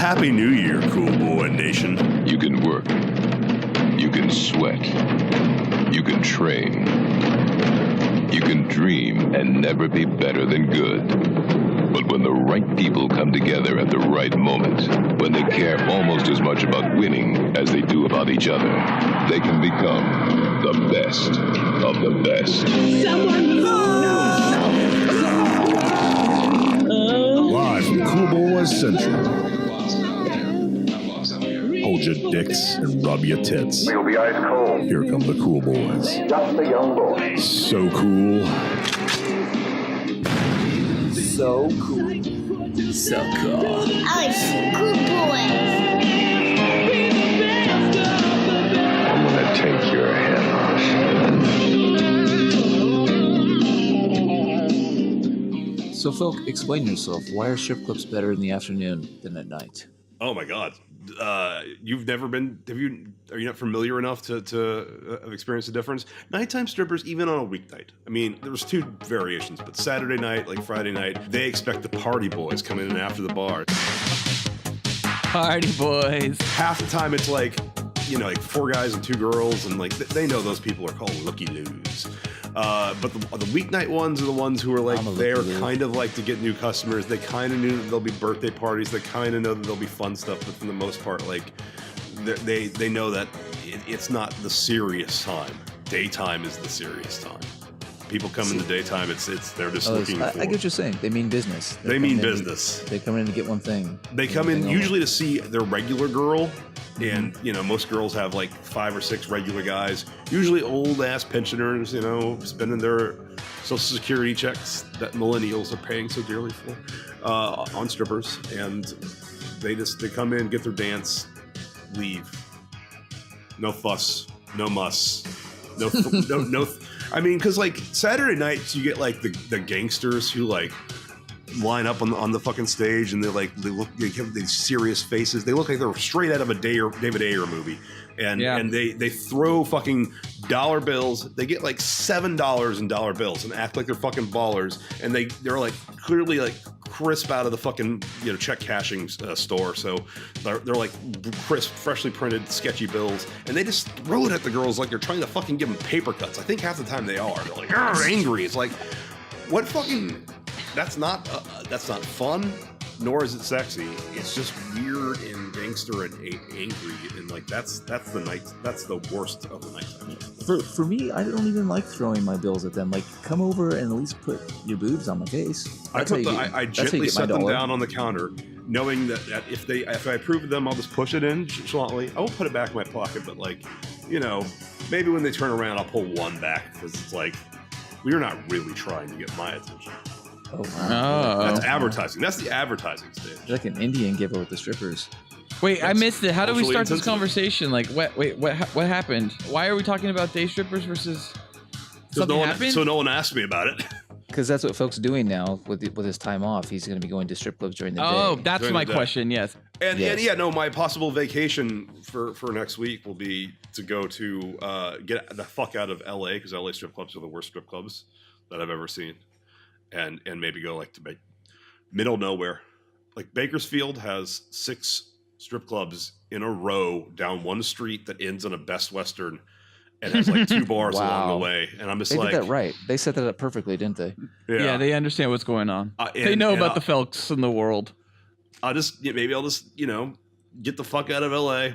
Happy New Year, Cool Boy Nation. You can work. You can sweat. You can train. You can dream and never be better than good. But when the right people come together at the right moment, when they care almost as much about winning as they do about each other, they can become the best of the best. Live from Cool Boys Central. Hold your dicks and rub your tits. You'll be ice cold. Here come the Cool Boys. Just a young boy. So cool. So cool. So cool. Oh, cool boy. I'm gonna take your head off. So, Phil, explain yourself. Why are strip clubs better in the afternoon than at night? Oh my God. You've never been, are you not familiar enough to have experienced the difference? Nighttime strippers, even on a weeknight. I mean, there's two variations, but Saturday night, like Friday night, they expect the party boys coming in after the bar. Party boys. Half the time it's like, you know, like 4 guys and 2 girls, and like they know those people are called looky-loos. But the weeknight ones are the ones who are like, they're kind of like to get new customers. They kind of knew that there'll be birthday parties. They kind of know that there'll be fun stuff, but for the most part, like they know that it's not the serious time. Daytime is the serious time. People come in the daytime. They're just looking. I get what you're saying. They mean business. They mean business. They come in to get one thing. They come in usually to see their regular girl. And, you know, most girls have like 5 or 6 regular guys, usually old ass pensioners, you know, spending their Social Security checks that millennials are paying so dearly for on strippers. And they come in, get their dance, leave. No fuss, no muss, no. I mean, because like Saturday nights, you get like the gangsters who like line up on the fucking stage, and they have these serious faces. They look like they're straight out of a David Ayer movie, and they throw fucking dollar bills. They get like $7 in dollar bills and act like they're fucking ballers, and they're like clearly like crisp out of the fucking, you know, check cashing store. So they're like crisp, freshly printed, sketchy bills, and they just throw it at the girls like they're trying to fucking give them paper cuts. I think half the time they are. They're like angry. It's like, what fucking. That's not fun, nor is it sexy. It's just weird and gangster and angry, and like that's the worst of the night. For me, I don't even like throwing my bills at them. Like, come over and at least put your boobs on my face. I gently set them down on the counter, knowing that if I approve of them, I'll just push it in nonchalantly. I won't put it back in my pocket, but like, you know, maybe when they turn around, I'll pull one back because it's like, well, you're not really trying to get my attention. Oh, wow. That's advertising. That's the advertising stage. It's like an Indian giveover with the strippers. Wait, I missed it. How do we start this conversation? Like, what happened? Why are we talking about day strippers versus something happened? So no one asked me about it. Because that's what Phil's doing now with his time off. He's going to be going to strip clubs during the day. Oh, that's my question. Yes. And yeah, no, my possible vacation for next week will be to go to get the fuck out of LA, because LA strip clubs are the worst strip clubs that I've ever seen. And maybe go like to middle nowhere. Like Bakersfield has 6 strip clubs in a row down one street that ends in a Best Western and has like 2 bars along the way. And I'm just they did that right. They set that up perfectly, didn't they? Yeah, they understand what's going on. They know about the Felks in the world. I'll just you know, get the fuck out of LA,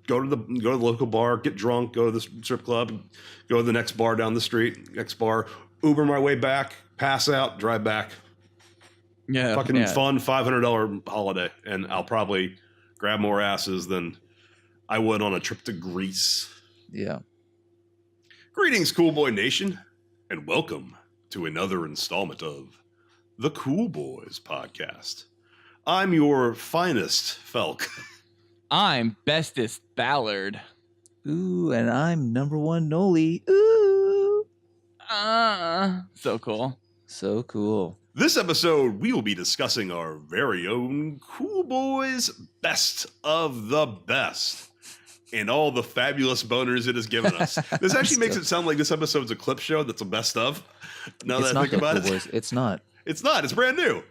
go to the local bar, get drunk, go to the strip club, go to the next bar down the street, next bar, Uber my way back, pass out, drive back. Yeah. Fucking fun $500 holiday. And I'll probably grab more asses than I would on a trip to Greece. Yeah. Greetings, Cool Boy Nation, and welcome to another installment of the Cool Boys Podcast. I'm your finest Felk. I'm bestest Ballard. Ooh, and I'm number 1 Noli. Ooh. So cool. So cool. This episode, we will be discussing our very own Cool Boys Best of the Best and all the fabulous boners it has given us. This actually makes it sound like this episode's a clip show that's a best of. Now that I think about it. It's not. It's not. It's brand new.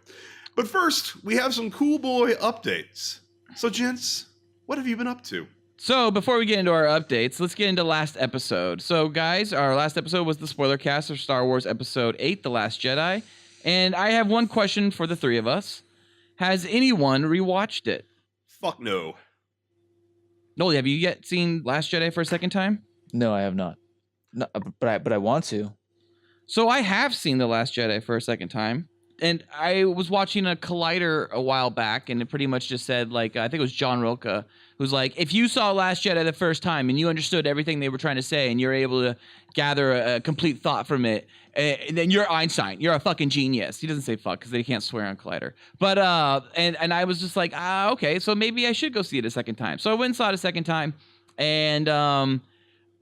But first, we have some Cool Boy updates. So, gents, what have you been up to? So before we get into our updates, let's get into last episode. So guys, our last episode was the spoiler cast of Star Wars Episode 8, The Last Jedi. And I have one question for the three of us. Has anyone rewatched it? Fuck no. Noel, have you yet seen Last Jedi for a second time? No, I have not. No, but I want to. So I have seen The Last Jedi for a second time. And I was watching a Collider a while back, and it pretty much just said, like, I think it was John Rilke, who's like, if you saw Last Jedi the first time and you understood everything they were trying to say and you're able to gather a complete thought from it, then you're Einstein. You're a fucking genius. He doesn't say fuck because they can't swear on Collider. But, and I was just like, okay, so maybe I should go see it a second time. So I went and saw it a second time, and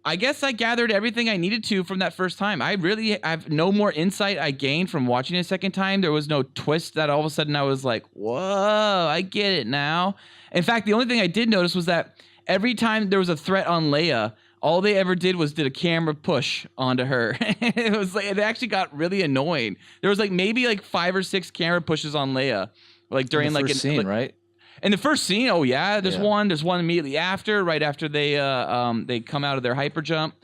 I guess I gathered everything I needed to from that first time. I have no more insight I gained from watching it a second time. There was no twist that all of a sudden I was like, whoa, I get it now. In fact, the only thing I did notice was that every time there was a threat on Leia, all they ever did a camera push onto her. It actually got really annoying. There was maybe 5 or 6 camera pushes on Leia, during the first scene, right? In the first scene, oh yeah, there's one immediately after, right after they come out of their hyper jump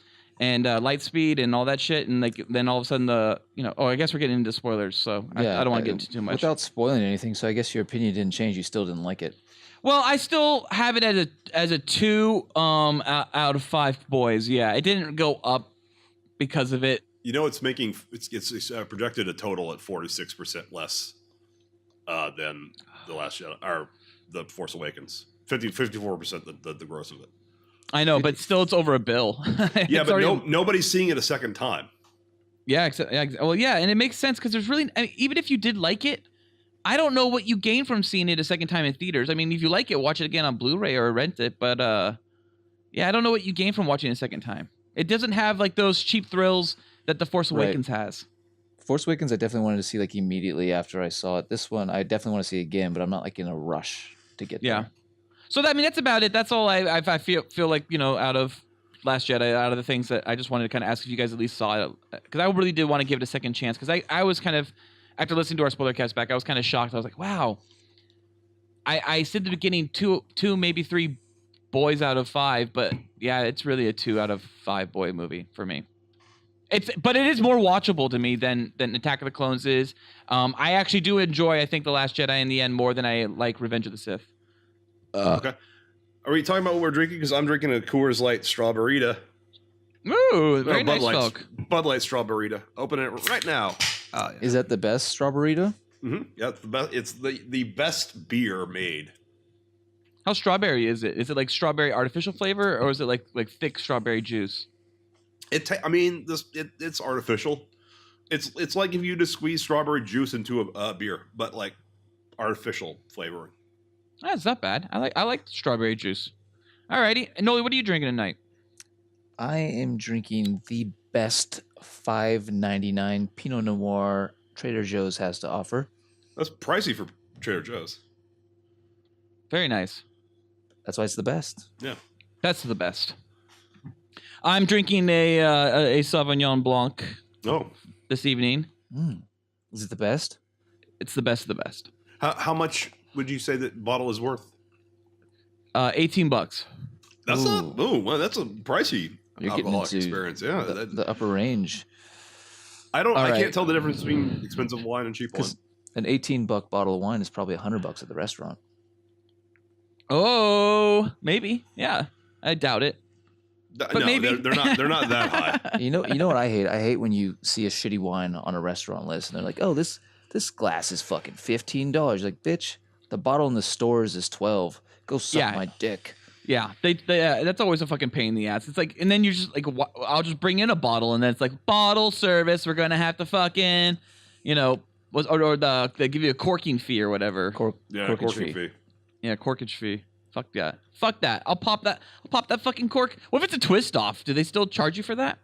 and light speed and all that shit, and then all of a sudden I guess we're getting into spoilers, so I don't want to get into too much. Without spoiling anything, so I guess your opinion didn't change. You still didn't like it. Well, I still have it as a 2 out of 5 boys. Yeah, it didn't go up because of it. You know, it's projected a total at 46% less than The Last Jedi or The Force Awakens. 54% the gross of it. I know, but still, it's over $1 billion. Yeah, but nobody's seeing it a second time. Yeah, and it makes sense because there's really, even if you did like it, I don't know what you gain from seeing it a second time in theaters. I mean, if you like it, watch it again on Blu-ray or rent it. But yeah, I don't know what you gain from watching it a second time. It doesn't have those cheap thrills that The Force Awakens has. Force Awakens, I definitely wanted to see immediately after I saw it. This one, I definitely want to see again, but I'm not in a rush to get there. So that's about it. That's all I feel like, out of Last Jedi, out of the things that I just wanted to kind of ask if you guys at least saw it, because I really did want to give it a second chance, because I was kind of, after listening to our spoiler cast back, I was kind of shocked. I was like, wow. I said at the beginning 2 maybe 3 boys out of 5, but yeah, it's really a 2 out of 5 boy movie for me. But it is more watchable to me than Attack of the Clones is. I actually do enjoy, I think, The Last Jedi in the end more than I like Revenge of the Sith. Okay. Are we talking about what we're drinking? Because I'm drinking a Coors Light Strawberryta. Ooh, very nice folk. Bud Light Strawberryta. Opening it right now. Oh, yeah. Is that the best Strawberryta? Mm-hmm. Yeah, it's the best. It's the best beer made. How strawberry is it? Is it strawberry artificial flavor, or is it like thick strawberry juice? It's artificial. It's like if you just squeeze strawberry juice into a beer, but artificial flavoring. That's not bad. I like strawberry juice. Alrighty, Noli, what are you drinking tonight? I am drinking the best $5.99 Pinot Noir Trader Joe's has to offer. That's pricey for Trader Joe's. Very nice. That's why it's the best. Yeah, that's the best. I'm drinking a Sauvignon Blanc. This evening. Is it the best? It's the best of the best. How much would you say that bottle is worth? $18. That's that's a pricey alcoholic experience. Yeah, the upper range. I can't tell the difference between expensive wine and cheap wine. An $18 bottle of wine is probably $100 at the restaurant. Oh, maybe. Yeah, I doubt it. But no, maybe they're not that high. You know what I hate? I hate when you see a shitty wine on a restaurant list and they're like, "Oh, this glass is fucking $15." You're like, bitch, the bottle in the stores is $12. Go suck my dick. Yeah, they that's always a fucking pain in the ass. It's and then you're just I'll just bring in a bottle, and then it's bottle service. We're gonna have to fucking, or they give you a corking fee or whatever. Corking fee. Yeah, corkage fee. Fuck that. Fuck that. I'll pop that fucking cork. What if it's a twist off? Do they still charge you for that?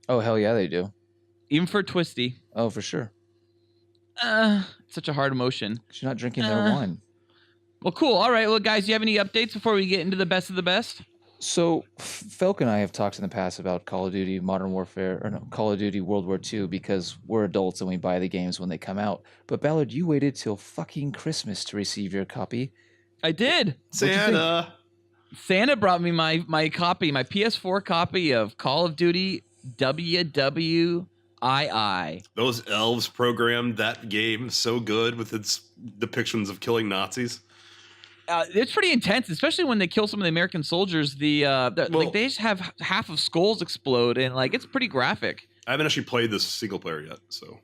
Oh, hell yeah, they do. Even for a twisty. Oh, for sure. Such a hard emotion. 'Cause you're not drinking their wine. Well, cool. All right. Well, guys, do you have any updates before we get into the best of the best? So, Felk and I have talked in the past about Call of Duty Modern Warfare, or no, Call of Duty World War II, because we're adults and we buy the games when they come out. But Ballard, you waited till fucking Christmas to receive your copy. I did. Santa. Brought me my PS4 copy of Call of Duty WWII. Those elves programmed that game so good with its depictions of killing Nazis. It's pretty intense, especially when they kill some of the American soldiers. They just have half of skulls explode, and like it's pretty graphic. I haven't actually played this single player yet, so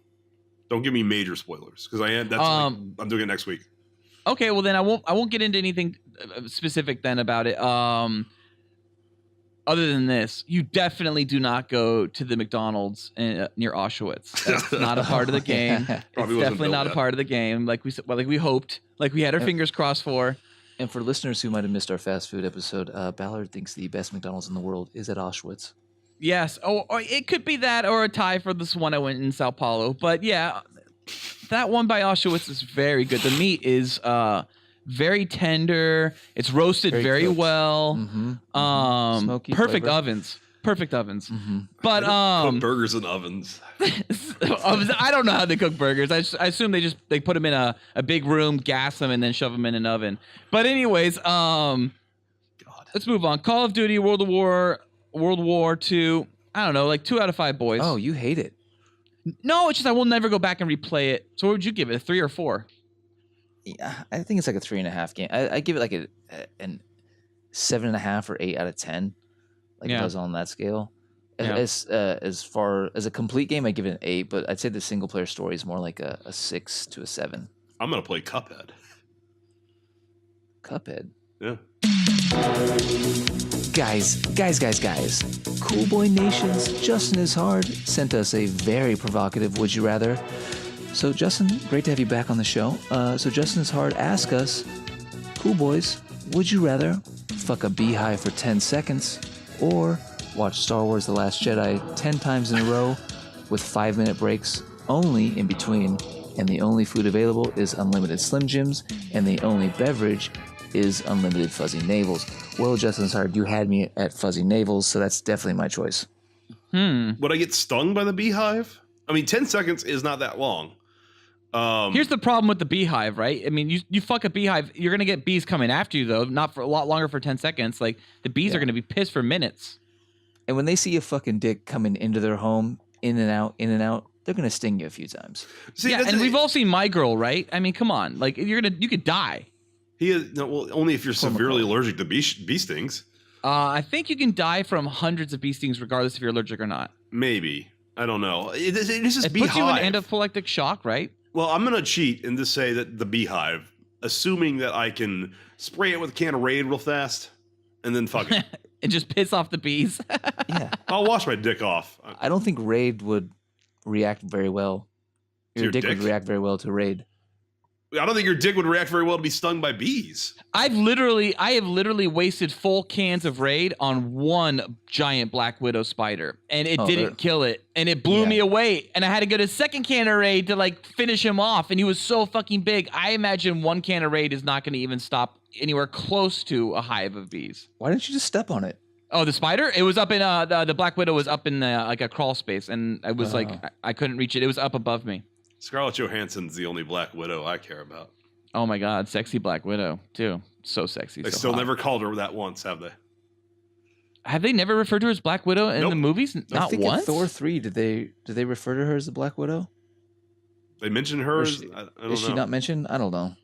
don't give me major spoilers because I'm doing it next week. Okay, well then I won't get into anything specific then about it. Other than this, you definitely do not go to the McDonald's near Auschwitz. That's not a part of the game. It's definitely not a part of the game. Like we hoped, like we had our fingers crossed for. And for listeners who might have missed our fast food episode, Ballard thinks the best McDonald's in the world is at Auschwitz. Yes. Or it could be that or a tie for this one I went in Sao Paulo. But yeah, that one by Auschwitz is very good. The meat is very tender. It's roasted very well. Mm-hmm. Smoky perfect flavor. ovens. Perfect ovens. Mm-hmm. But cook burgers in ovens. I don't know how they cook burgers. I assume they put them in a big room, gas them, and then shove them in an oven. But anyways, let's move on. Call of Duty, World War II. I don't know, like 2 out of 5 boys. Oh, you hate it. No, it's just I will never go back and replay it. So what would you give it? A 3 or 4? Yeah, I think it's like a 3.5 game. I give it like an 7.5 or 8 out of 10. Like it does on that scale. Yeah. As far as a complete game, I give it an 8, but I'd say the single player story is more like a 6 to a 7. I'm gonna play Cuphead. Cuphead. Yeah. Guys. Cool Boy Nation's Justin is Hard sent us a very provocative Would You Rather. So Justin, great to have you back on the show. So Justin is Hard asked us, Cool Boys, would you rather fuck a beehive for 10 seconds or watch Star Wars The Last Jedi 10 times in a row with 5-minute breaks only in between, and the only food available is unlimited Slim Jims, and the only beverage is unlimited Fuzzy Navels? Well, Justin's Hard, you had me at Fuzzy Navels, so that's definitely my choice. Would I get stung by the beehive? I mean, 10 seconds is not that long. Here's the problem with the beehive, right? I mean, you fuck a beehive, you're going to get bees coming after you, though, not for a lot longer for 10 seconds. Like, the bees are going to be pissed for minutes. And when they see a fucking dick coming into their home, in and out, they're going to sting you a few times. See, yeah, and we've all seen My Girl, right? I mean, come on. Like, you could die. Only if you're severely allergic to bee stings. I think you can die from hundreds of bee stings regardless if you're allergic or not. Maybe. I don't know. It's just it beehive. puts you in anaphylactic shock, right? Well, I'm going to cheat and just say that the beehive, assuming that I can spray it with a can of Raid real fast and then fuck it. And just piss off the bees. Yeah. I'll wash my dick off. I don't think Raid would react very well. Your dick would react very well to Raid. I don't think your dick would react very well to be stung by bees. I have literally wasted full cans of Raid on one giant Black Widow spider, and it didn't kill it, and it blew me away. And I had to get a second can of Raid to like finish him off, and he was so fucking big. I imagine one can of Raid is not going to even stop anywhere close to a hive of bees. Why didn't you just step on it? Oh, the spider? It was up in the Black Widow was up in like a crawl space, and I was like I couldn't reach it. It was up above me. Scarlett Johansson's the only Black Widow I care about. Oh my God, sexy Black Widow too. So sexy. They so still hot. never called her that once, have they? Have they never referred to her as Black Widow in the movies? Not I think once. in Thor 3, did they refer to her as the Black Widow? They mentioned her. I don't know. Is she not mentioned? I don't know.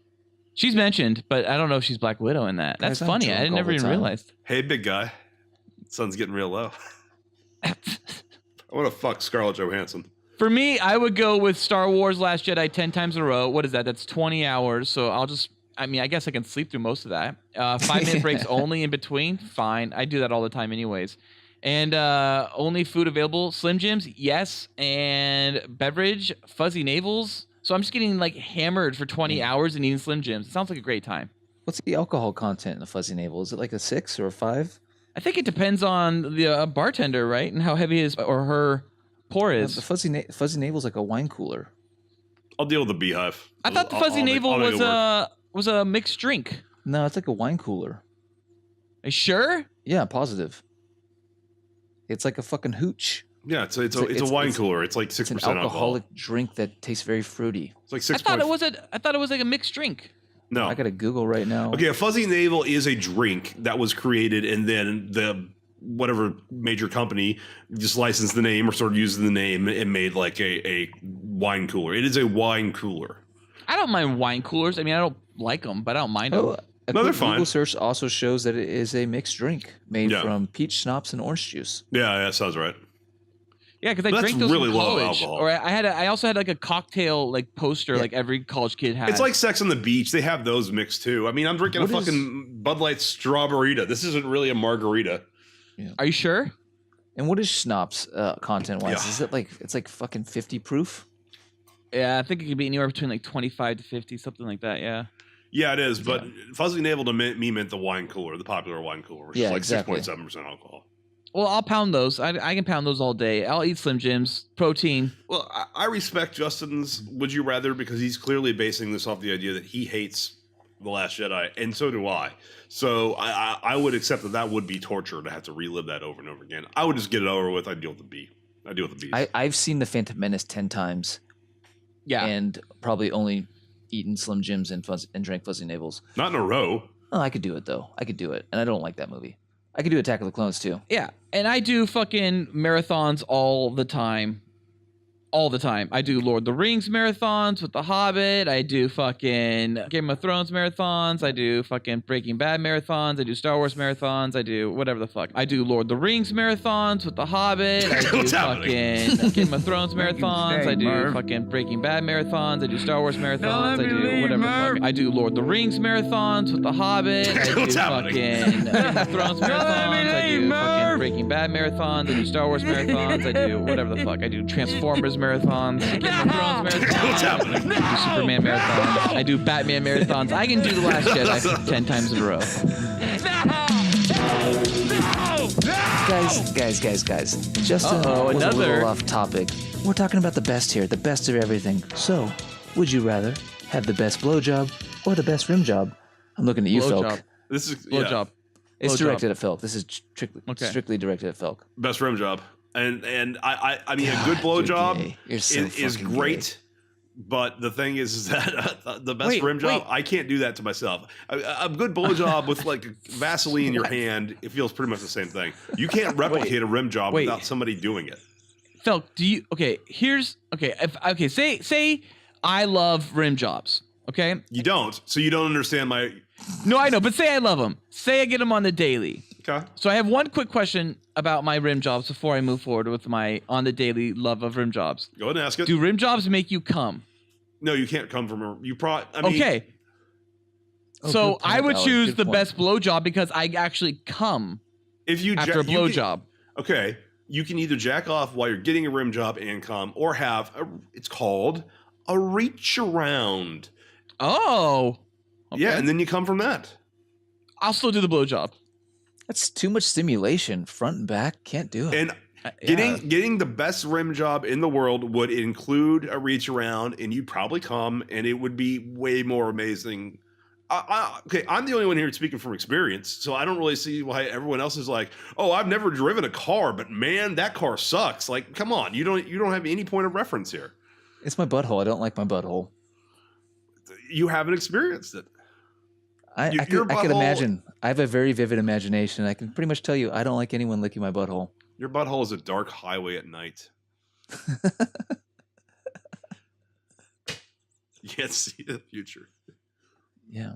She's mentioned, but I don't know if she's Black Widow in that. That's Guys, I'm funny. I drunk never all the even time. realized. Hey, big guy. Sun's getting real low. I want to fuck Scarlett Johansson. For me, I would go with Star Wars Last Jedi 10 times in a row. What is that? That's 20 hours. So I guess I can sleep through most of that. 5-minute breaks only in between. Fine. I do that all the time anyways. And only food available. Slim Jims, yes. And beverage, Fuzzy Navels. So I'm just getting like hammered for 20 hours and eating Slim Jims. It sounds like a great time. What's the alcohol content in a Fuzzy Navel? Is it like a 6 or a 5? I think it depends on the bartender, right? And how heavy his or her pour is. The Fuzzy Navel's like a wine cooler. I'll deal with the beehive. I thought the Fuzzy Navel was a mixed drink. No, it's like a wine cooler. Are you sure? Yeah, positive. It's like a fucking hooch. Yeah, it's a wine cooler. It's like 6% It's an alcoholic drink that tastes very fruity. It's like 6. I thought it was like a mixed drink. No. I got to Google right now. Okay, a fuzzy navel is a drink that was created, and then the whatever major company just licensed the name or started using the name and made like a wine cooler. It is a wine cooler. I don't mind wine coolers. I mean, I don't like them, but I don't mind them. Oh, a No, they're quick Google fine. search also shows that it is a mixed drink made Yeah. from peach schnapps and orange juice. Yeah, that sounds right. Yeah, because I That's drank those really in low college. alcohol. Or I also had like a cocktail like poster like every college kid had. It's like Sex on the Beach. They have those mixed too. I mean, I'm drinking What a is- fucking Bud Light Strawberryta. This isn't really a margarita. Are you sure? And what is schnapps content wise? Yeah. Is it like it's like fucking 50 proof? Yeah, I think it could be anywhere between like 25 to 50, something like that. Yeah. Yeah, it is. But fuzzy navel to me meant the wine cooler, the popular wine cooler, which Yeah, is like exactly. 6.7% alcohol. Well, I'll pound those. I can pound those all day. I'll eat Slim Jims, protein. Well, I respect Justin's would you rather because he's clearly basing this off the idea that he hates The Last Jedi, and so do I. So I would accept that would be torture to have to relive that over and over again. I would just get it over with. I'd deal with the B. I'd deal with the B's. I've seen The Phantom Menace 10 times Yeah. and probably only eaten Slim Jims and drank Fuzzy Navels. Not in a row. Oh, I could do it though. I could do it. And I don't like that movie. I could do Attack of the Clones too. Yeah, and I do fucking marathons all the time. All the time. I do Lord of the Rings marathons with The Hobbit. I do fucking Game of Thrones marathons. I do fucking Breaking Bad marathons. I do Star Wars marathons. I do whatever the fuck. I do Lord of the Rings marathons with The Hobbit. I do What's happening? fucking Game of Thrones marathons. I do fucking Breaking Bad marathons. I do Star Wars marathons. I do whatever the fuck. I do Lord of the Rings marathons with The Hobbit. I do What's happening? fucking Game of Thrones marathons. I do fucking Breaking Bad marathons. I do Star Wars marathons. I do whatever the fuck. I do Transformers marathons. Game of Thrones marathons. What's happening? I do Superman marathons. I do Batman marathons. I can do The Last Jedi 10 times in a row. Guys. Justin Uh-oh, was a another. little off topic. We're talking about the best here, the best of everything. So, would you rather have the best blowjob or the best rim job? I'm looking at you, Felk. Blowjob. This is Blowjob. It's Blowjob. directed at Felk. This is Okay. strictly directed at Felk. best rim job. And I mean, a good you're blowjob gay. You're so is fucking great. But the thing is that the best Wait, rim job, wait. I can't do that to myself. A good blowjob with like Vaseline in your hand, it feels pretty much the same thing. You can't replicate a rim job wait. without somebody doing it. Felk, do you say I love rim jobs. Okay? You don't, so you don't understand my. No, I know, but say I love them. Say I get them on the daily. Okay. So I have one quick question about my rim jobs before I move forward with my on the daily love of rim jobs. Go ahead and ask it. Do rim jobs make you come? No, you can't come from a. You probably. I mean, Okay. Oh, So good point, I would Alex. choose Good the point. best blowjob because I actually come if you after a you can- blowjob. Okay, you can either jack off while you're getting a rim job and come, or have it's called a reach around. Oh. Okay. Yeah, and then you come from that. I'll still do the blowjob. That's too much stimulation, front and back. Can't do it. And Yeah. getting the best rim job in the world would include a reach around, and you'd probably come, and it would be way more amazing. Okay, I'm the only one here speaking from experience, so I don't really see why everyone else is like, "Oh, I've never driven a car, but man, that car sucks." Like, come on, you don't have any point of reference here. It's my butthole. I don't like my butthole. You haven't experienced it. I Your could butthole- imagine. I have a very vivid imagination. I can pretty much tell you I don't like anyone licking my butthole. Your butthole is a dark highway at night. You can't see the future. Yeah.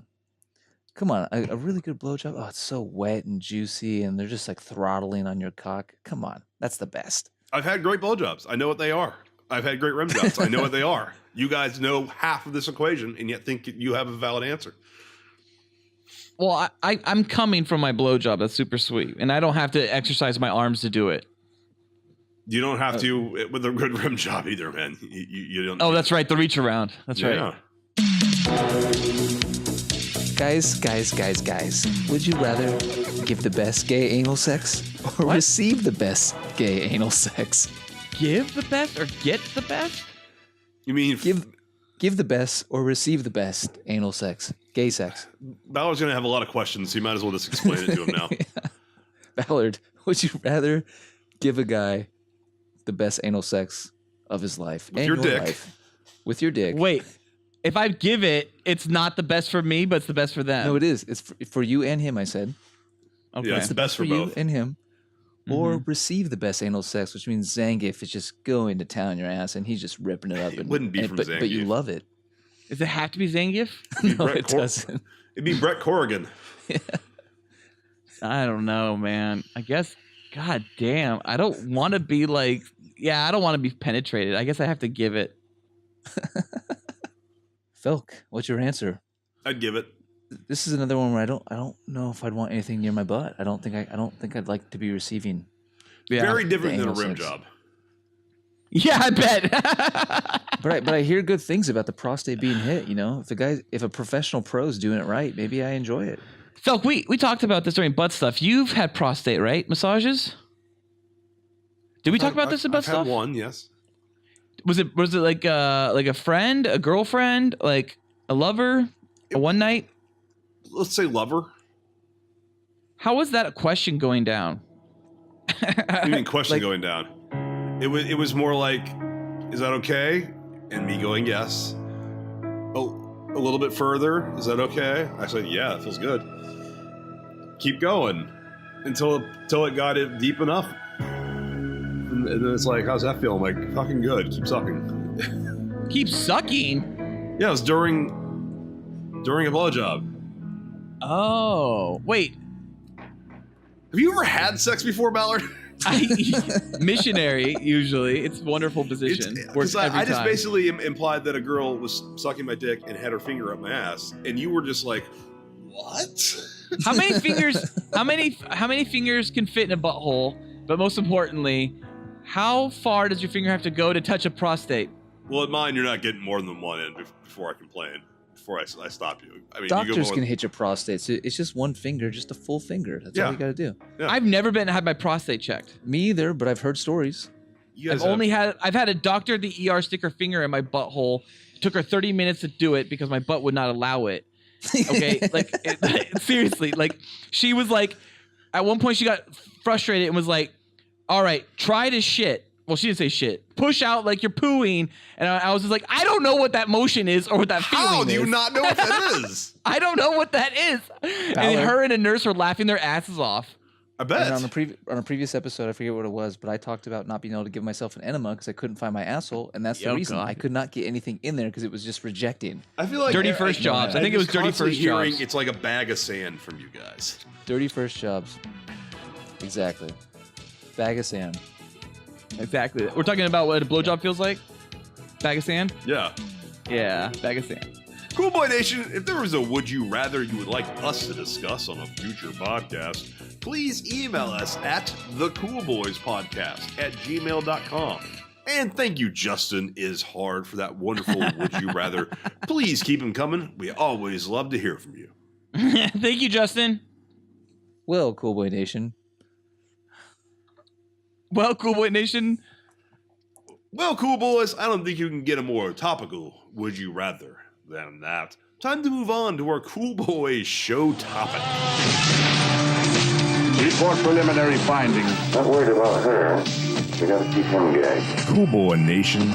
Come on, a really good blowjob. Oh, it's so wet and juicy, and they're just like throttling on your cock. Come on, that's the best. I've had great blowjobs. I know what they are. I've had great rim jobs. I know what they are. You guys know half of this equation, and yet think you have a valid answer. Well, I'm coming from my blowjob. That's super sweet, and I don't have to exercise my arms to do it. You don't have to with a good rim job either, man. You don't. Oh, that's right. The reach around. That's right. Yeah. Guys. Would you rather give the best gay anal sex or receive the best gay anal sex? Give the best or get the best? You mean Give the best or receive the best anal sex, gay sex. Ballard's going to have a lot of questions, so you might as well just explain it to him now. Ballard, would you rather give a guy the best anal sex of his life With your dick. life with your dick? Wait, if I give it, it's not the best for me, but it's the best for them. No, it is. It's for you and him, I said. Okay. Yeah, it's the best for you both. and him. Or receive the best anal sex, which means Zangief is just going to town your ass and he's just ripping it up. It wouldn't be from but you Zangief. love it. Does it have to be Zangief? No, Brett it doesn't. It'd be Brett Corrigan. I don't know, man. I guess, god damn, I don't want to be like, I don't want to be penetrated. I guess I have to give it. Felk, what's your answer? I'd give it. This is another one where I don't know if I'd want anything near my butt. I don't think I'd like to be receiving. Yeah. Very different than a anal rim sex. job. Yeah, I bet. But I hear good things about the prostate being hit. You know, if a professional pro's doing it right, maybe I enjoy it. Felk, we talked about this during butt stuff. You've had prostate, right? Massages? Did we talk about this in butt I've stuff? had one, yes. Was it like a friend, a girlfriend, like a lover, a one night? Let's say lover. How was that a question going down? You mean question going down? It was more like, is that okay? And me going yes. Oh, a little bit further. Is that okay? I said, yeah, it feels good. Keep going until it got it deep enough. And then it's like, how's that feel? I'm like, fucking good. Keep sucking. Keep sucking? Yeah, it was during a blowjob. Oh, wait. Have you ever had sex before, Ballard? Missionary, usually. It's a wonderful position. Works every I just time. basically implied that a girl was sucking my dick and had her finger up my ass, and you were just like, what? How many fingers? How many fingers can fit in a butthole? But most importantly, how far does your finger have to go to touch a prostate? Well, at mine, you're not getting more than one in before I complain. Before I stop you. I mean, Doctors can hit your prostate. So it's just one finger, just a full finger. That's all you got to do. Yeah. I've never had my prostate checked. Me either, but I've heard stories. You guys I've had a doctor at the ER stick her finger in my butthole. It took her 30 minutes to do it because my butt would not allow it. Okay, seriously, like she was like, at one point she got frustrated and was like, "All right, try to shit." Well, she didn't say shit. Push out like you're pooing, and I was just like, I don't know what that motion is or what that feeling is. How do you not know what that is? I don't know what that is. And her and a nurse were laughing their asses off. I bet. And on a previous episode, I forget what it was, but I talked about not being able to give myself an enema because I couldn't find my asshole, and that's the reason. God. I could not get anything in there because it was just rejecting. I feel like Dirty first jobs. I think it was dirty first jobs. It's like a bag of sand from you guys. Dirty first jobs. Exactly. Bag of sand. Exactly. We're talking about what a blowjob feels like? Bag of sand? Yeah. Yeah, bag of sand. Cool Boy Nation, if there was a would you rather you would like us to discuss on a future podcast, please email us at thecoolboyspodcast@gmail.com. And thank you, Justin is hard, for that wonderful would you rather. Please keep them coming. We always love to hear from you. Thank you, Justin. Well, Cool Boy Nation. Well, Cool Boy Nation. Well, cool boys, I don't think you can get a more topical would you rather than that. Time to move on to our Cool Boys show topic. Report preliminary findings. Not worried about her. We gotta keep him gagged. Cool Boy Nation,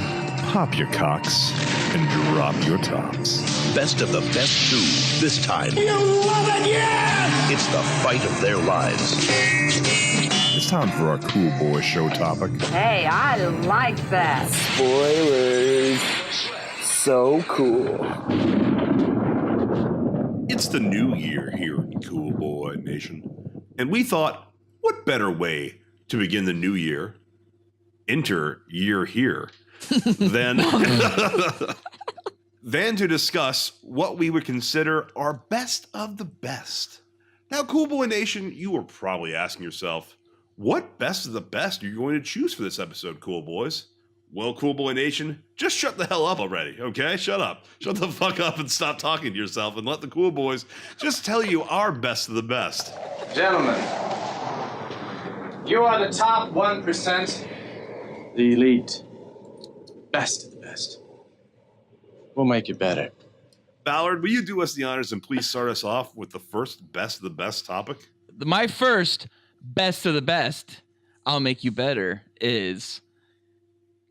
pop your cocks and drop your tops. Best of the best two. This time, You love it, yes! it's the fight of their lives. It's time for our Cool Boy show topic. Hey, I like that. Spoilers. So cool. It's the new year here in Cool Boy Nation, and we thought, what better way to begin the new year, enter year here, than to discuss what we would consider our best of the best. Now, Cool Boy Nation, you are probably asking yourself, what best of the best are you going to choose for this episode, Cool Boys? Well, Cool Boy Nation, just shut the hell up already, okay? Shut up. Shut the fuck up and stop talking to yourself and let the Cool Boys just tell you our best of the best. Gentlemen, you are the top 1%, the elite, best of the best. We'll make you better. Ballard, will you do us the honors and please start us off with the first best of the best topic? My first best of the best, I'll make you better, is,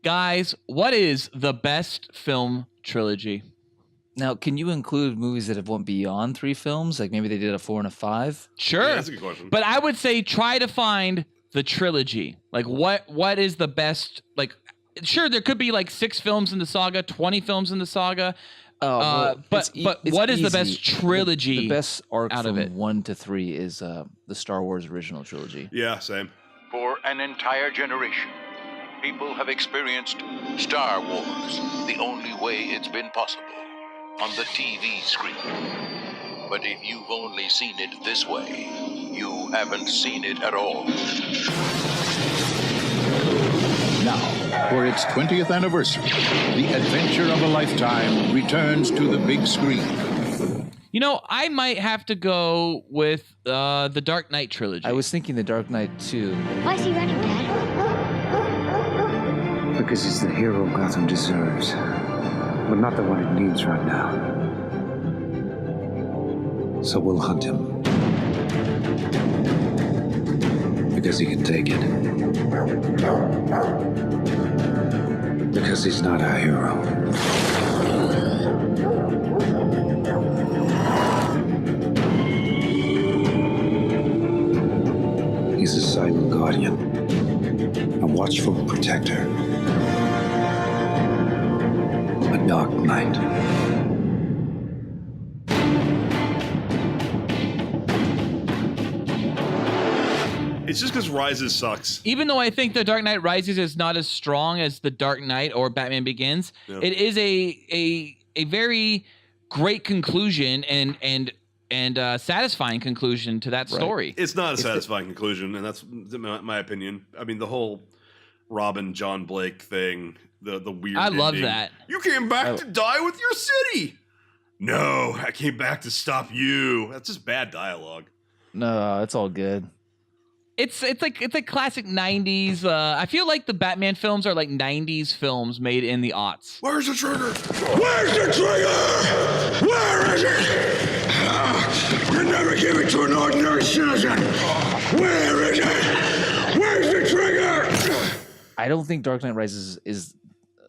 guys, what is the best film trilogy? Now, can you include movies that have went beyond 3 films? Like maybe they did a 4 and a 5? Sure. Yeah, that's a good question. But I would say try to find the trilogy. Like what is the best, like, sure, there could be like 6 films in the saga, 20 films in the saga. But what is the best trilogy? The best arc out of from it? 1 to 3 is the Star Wars original trilogy. Yeah, same. For an entire generation, people have experienced Star Wars the only way it's been possible, on the TV screen. But if you've only seen it this way, you haven't seen it at all. Now, for its 20th anniversary, the adventure of a lifetime returns to the big screen. You know, I might have to go with the Dark Knight trilogy. I was thinking the Dark Knight too. Why is he running, Dad? Because he's the hero Gotham deserves, but not the one it needs right now. So we'll hunt him. Because he can take it. Because he's not our hero. He's a silent guardian, a watchful protector, a dark knight. It's just because Rises sucks. Even though I think the Dark Knight Rises is not as strong as the Dark Knight or Batman Begins, Yep. it is a very great conclusion and satisfying conclusion to that story. It's not a satisfying conclusion, and that's my opinion. I mean, the whole Robin John Blake thing, the weird. I love ending. that. You came back to die with your city. No, I came back to stop you. That's just bad dialogue. No, it's all good. It's like classic 90s. I feel like the Batman films are like 90s films made in the aughts. Where's the trigger? Where's the trigger? Where is it? You never give it to an ordinary citizen. Where is it? Where's the trigger? I don't think Dark Knight Rises is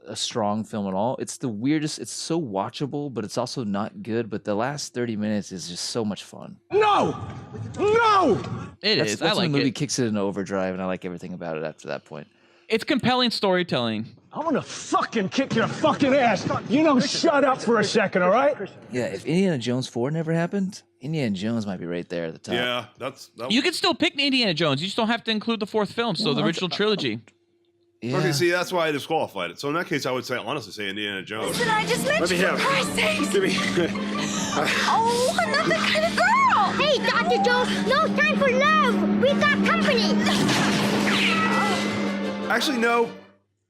a strong film at all. It's the weirdest. It's so watchable, but it's also not good. But the last 30 minutes is just so much fun. No! No! That's That's I like when the movie it. kicks it into overdrive, and I like everything about it after that point. It's compelling storytelling. I'm gonna fucking kick your fucking ass. You know, shut up for a second, all right? Yeah, if Indiana Jones 4 never happened, Indiana Jones might be right there at the top. Yeah, You can still pick Indiana Jones. You just don't have to include the 4th film. So the original trilogy. Yeah. Okay, see, that's why I disqualified it. So in that case, I would honestly say Indiana Jones. Did I just mention, Let me have for it. Christ's sakes? Give me. Oh, I'm not that kind of girl! Hey, Dr. Jones, no time for love! We got company! Actually, no.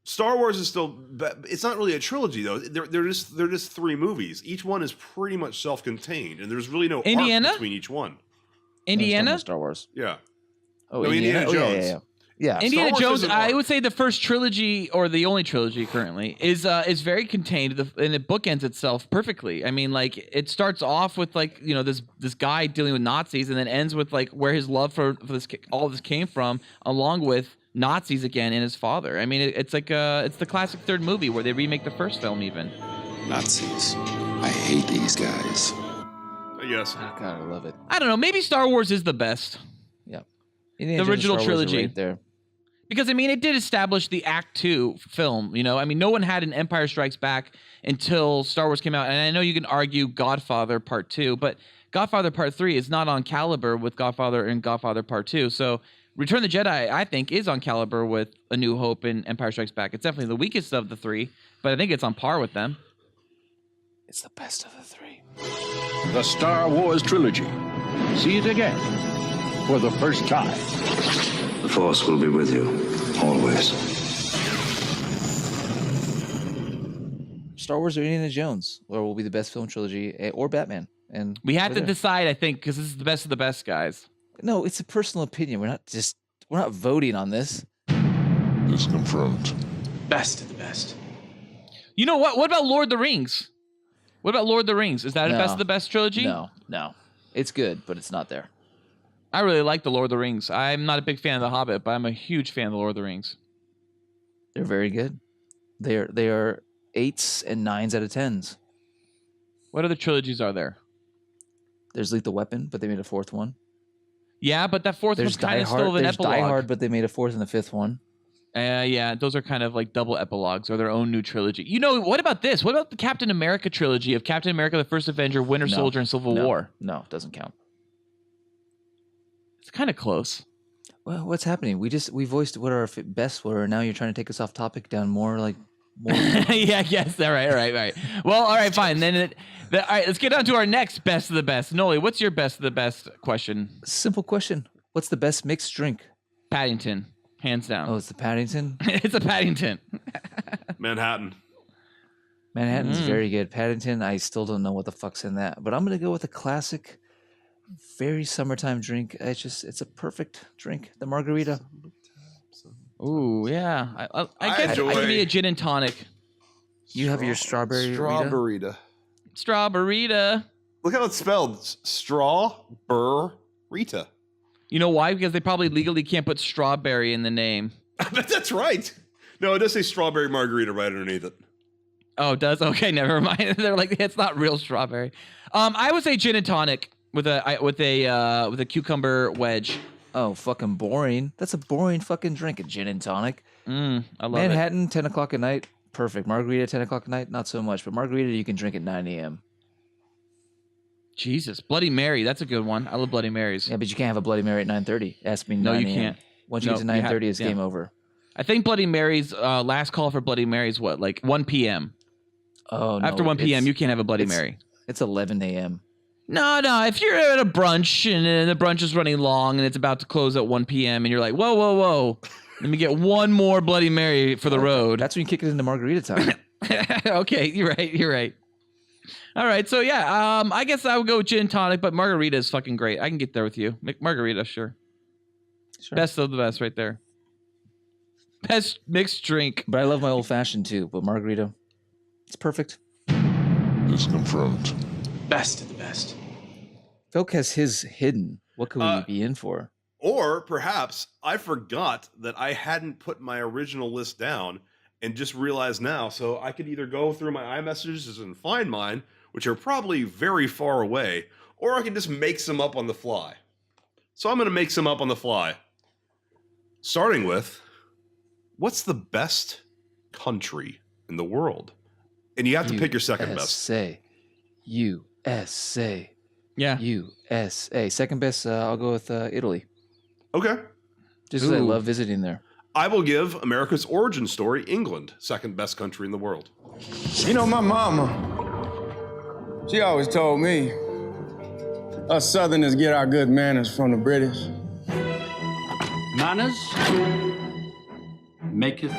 Star Wars is still. It's not really a trilogy though. They're just 3 movies. Each one is pretty much self-contained, and there's really no Indiana? arc between each one. Indiana? Star Wars. Yeah. Oh, No, Indiana Oh, Jones. yeah. Yeah. Indiana Star Wars Jones, isn't I one. would say the first trilogy, or the only trilogy currently, is very contained, and it bookends itself perfectly. I mean, like, it starts off with, like, you know, this guy dealing with Nazis, and then ends with, like, where his love for all this came from, along with Nazis again and his father. I mean, it's like it's the classic 3rd movie where they remake the 1st film even. Nazis. I hate these guys. Yes. Oh, God, I love it. I don't know. Maybe Star Wars is the best. Yeah. The original Star Wars are trilogy. right there. Because, I mean, it did establish the Act 2 film, you know? I mean, no one had an Empire Strikes Back until Star Wars came out. And I know you can argue Godfather Part 2, but Godfather Part 3 is not on caliber with Godfather and Godfather Part 2. So Return of the Jedi, I think, is on caliber with A New Hope and Empire Strikes Back. It's definitely the weakest of the 3, but I think it's on par with them. It's the best of the 3. The Star Wars trilogy. See it again for the first time. The Force will be with you, always. Star Wars or Indiana Jones, or will be the best film trilogy, or Batman. And We have we're to there. decide, I think, because this is the best of the best, guys. No, it's a personal opinion. We're not voting on this. It's confirmed. Best of the best. You know what? What about Lord of the Rings? What about Lord of the Rings? Is that a No. best of the best trilogy? No. It's good, but it's not there. I really like the Lord of the Rings. I'm not a big fan of The Hobbit, but I'm a huge fan of the Lord of the Rings. They're very good. They are 8s and 9s out of 10s. What other trilogies are there? There's Lethal Weapon, but they made a fourth one. Yeah, but that fourth one's There's kind of still an There's epilogue. Die Hard, but they made a fourth and a fifth one. Yeah, those are kind of like double epilogues or their own new trilogy. You know, what about this? What about the Captain America trilogy of Captain America, the First Avenger, Winter Soldier, and Civil War? No, it doesn't count. It's kind of close. Well, what's happening? We voiced what our best were, and now you're trying to take us off topic down more. Yeah, yes, all right. Well, all right, fine. Then, all right, let's get on to our next best of the best. Noli, what's your best of the best question? Simple question. What's the best mixed drink? Paddington, hands down. Oh, it's the Paddington? It's a Paddington. Manhattan's very good. Paddington, I still don't know what the fuck's in that, but I'm gonna go with a classic, very summertime drink. It's a perfect drink. The margarita. Ooh, yeah. I guess I give me a gin and tonic. You have your strawberry. Strawberryta. Strawberryta. Look how it's spelled. Strawberryta. You know why? Because they probably legally can't put strawberry in the name. I bet that's right. No, it does say strawberry margarita right underneath it. Oh, it does? Okay, never mind. They're like, it's not real strawberry. I would say gin and tonic with a cucumber wedge. Oh, fucking boring. That's a boring fucking drink, a gin and tonic. I love Manhattan, 10 o'clock at night, perfect. Margarita, 10 o'clock at night, not so much. But margarita, you can drink at 9 a.m. Jesus. Bloody Mary, that's a good one. I love Bloody Marys. Yeah, but you can't have a Bloody Mary at 9:30. It has to be 9 No, you a.m. can't. Once you get to 9:30, it's game over. I think Bloody Mary's, last call for Bloody Mary's what, like 1 p.m.? Oh, no. After 1 p.m., you can't have a Bloody Mary. It's 11 a.m. No. If you're at a brunch and the brunch is running long and it's about to close at 1 p.m. and you're like, whoa. Let me get one more Bloody Mary for the road. That's when you kick it into margarita time. Okay, you're right. All right, so yeah, I guess I would go with gin and tonic, but margarita is fucking great. I can get there with you. Margarita, sure. Best of the best right there. Best mixed drink. But I love my old fashioned too, but margarita, it's perfect. It's confirmed. Best of the best. Philk has his hidden. What could we be in for? Or perhaps I forgot that I hadn't put my original list down and just realized now. So I could either go through my iMessages and find mine, which are probably very far away, or I can just make some up on the fly. So I'm going to make some up on the fly. Starting with, what's the best country in the world? And you have to pick your second best. USA. Yeah. USA. Second best, I'll go with Italy. Okay. Just because I love visiting there. I will give America's origin story, England, second best country in the world. You know, my mama, she always told me, us Southerners get our good manners from the British. Manners maketh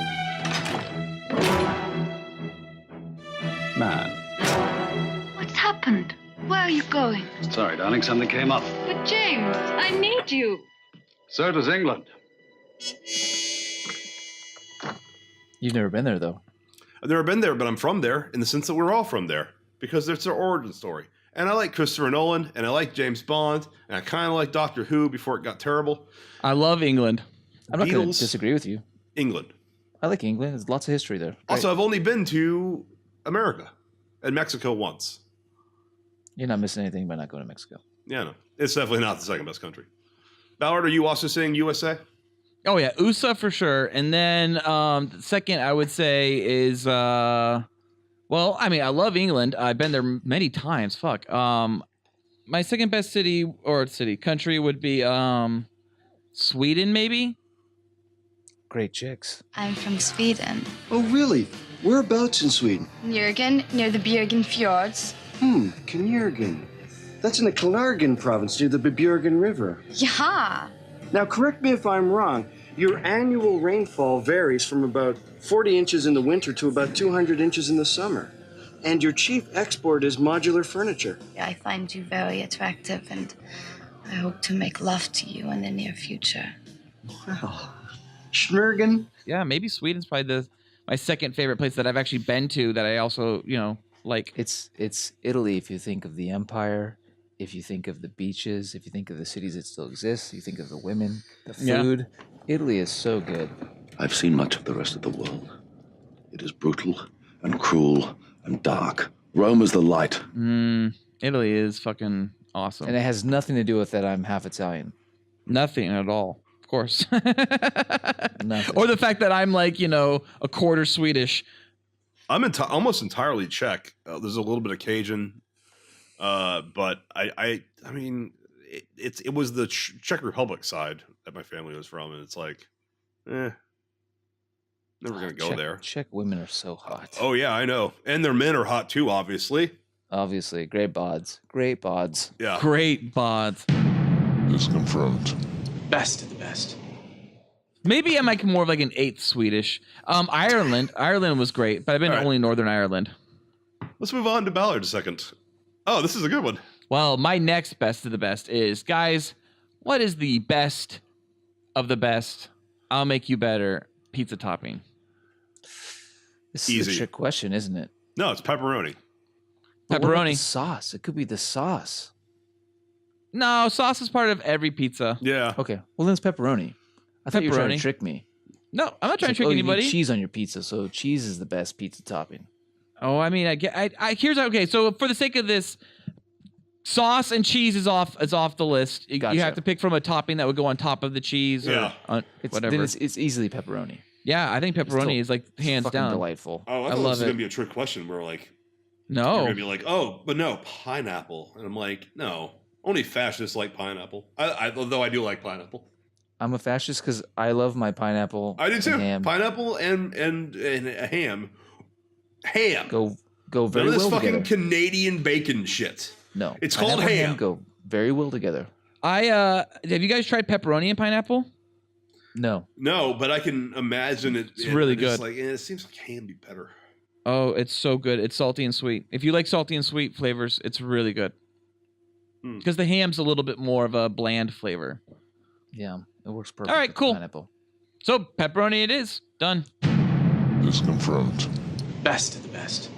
man. What's happened? Where are you going? Sorry, darling, something came up. But James, I need you. So does England. You've never been there, though. I've never been there, but I'm from there in the sense that we're all from there because it's their origin story. And I like Christopher Nolan, and I like James Bond, and I kind of like Doctor Who before it got terrible. I love England. I'm not going to disagree with you. England. I like England. There's lots of history there. Also, I've only been to America and Mexico once. You're not missing anything by not going to Mexico. Yeah, no. It's definitely not the second best country. Ballard, are you also saying USA? Oh, yeah. USA for sure. And then second, I would say is, well, I mean, I love England. I've been there many times. Fuck. My second best country would be Sweden, maybe? Great chicks. I'm from Sweden. Oh, really? Whereabouts in Sweden? Jürgen, near the Björgen Fjords. Knjörgen. That's in the Klargen province near the Björgen River. Yeah. Now, correct me if I'm wrong. Your annual rainfall varies from about 40 inches in the winter to about 200 inches in the summer. And your chief export is modular furniture. I find you very attractive, and I hope to make love to you in the near future. Wow. Schnurgen? Yeah, maybe Sweden's probably my second favorite place that I've actually been to that I also, like. It's Italy if you think of the empire, if you think of the beaches, if you think of the cities that still exist, you think of the women, the food. Yeah. Italy is so good. I've seen much of the rest of the world. It is brutal and cruel and dark, Rome is the light. Italy is fucking awesome. And it has nothing to do with that I'm half Italian. Nothing at all. Of course. Nothing. Or the fact that I'm like, a quarter Swedish. I'm almost entirely Czech. There's a little bit of Cajun, but I mean, it was the Czech Republic side that my family was from, and it's like, never gonna go there. Czech women are so hot. Oh yeah, I know, and their men are hot too, obviously. Obviously, great bods. Great bods. Yeah, great bods. It's confirmed. Best of the best. Maybe I'm like more of like an 8th Swedish. Ireland was great, but I've been only Northern Ireland. Let's move on to Ballard a second. Oh, this is a good one. Well, my next best of the best is, guys, what is the best of the best? I'll make you better pizza topping. This is a trick question, isn't it? No, it's pepperoni. But what about the sauce. It could be the sauce. No, sauce is part of every pizza. Yeah. Okay. Well, then it's pepperoni. I thought you were trying to trick me. No, I'm not trying to trick you anybody. need cheese on your pizza, so cheese is the best pizza topping. Oh, I mean, here's okay. So for the sake of this, sauce and cheese is off the list. You have to pick from a topping that would go on top of the cheese. Yeah. Or whatever. Then it's easily pepperoni. Yeah, I think pepperoni is like hands fucking down delightful. Oh, I thought this was gonna be a trick question. Where like, no, you're gonna be like, oh, but no, pineapple, and I'm like, no, only fascists like pineapple. Although I do like pineapple. I'm a fascist because I love my pineapple. I do too. Ham. Pineapple and a ham. Ham. Go very None of this well fucking together. Canadian bacon shit. No, It's called pineapple and ham. Go very well together. Have you guys tried pepperoni and pineapple? No. No, but I can imagine it. It's really good. Like, it seems like ham be better. Oh, it's so good. It's salty and sweet. If you like salty and sweet flavors, it's really good. Because the ham's a little bit more of a bland flavor. Yeah, it works perfect. All right, with cool. Pineapple. So pepperoni it is. Done. It's confirmed. Best of the best.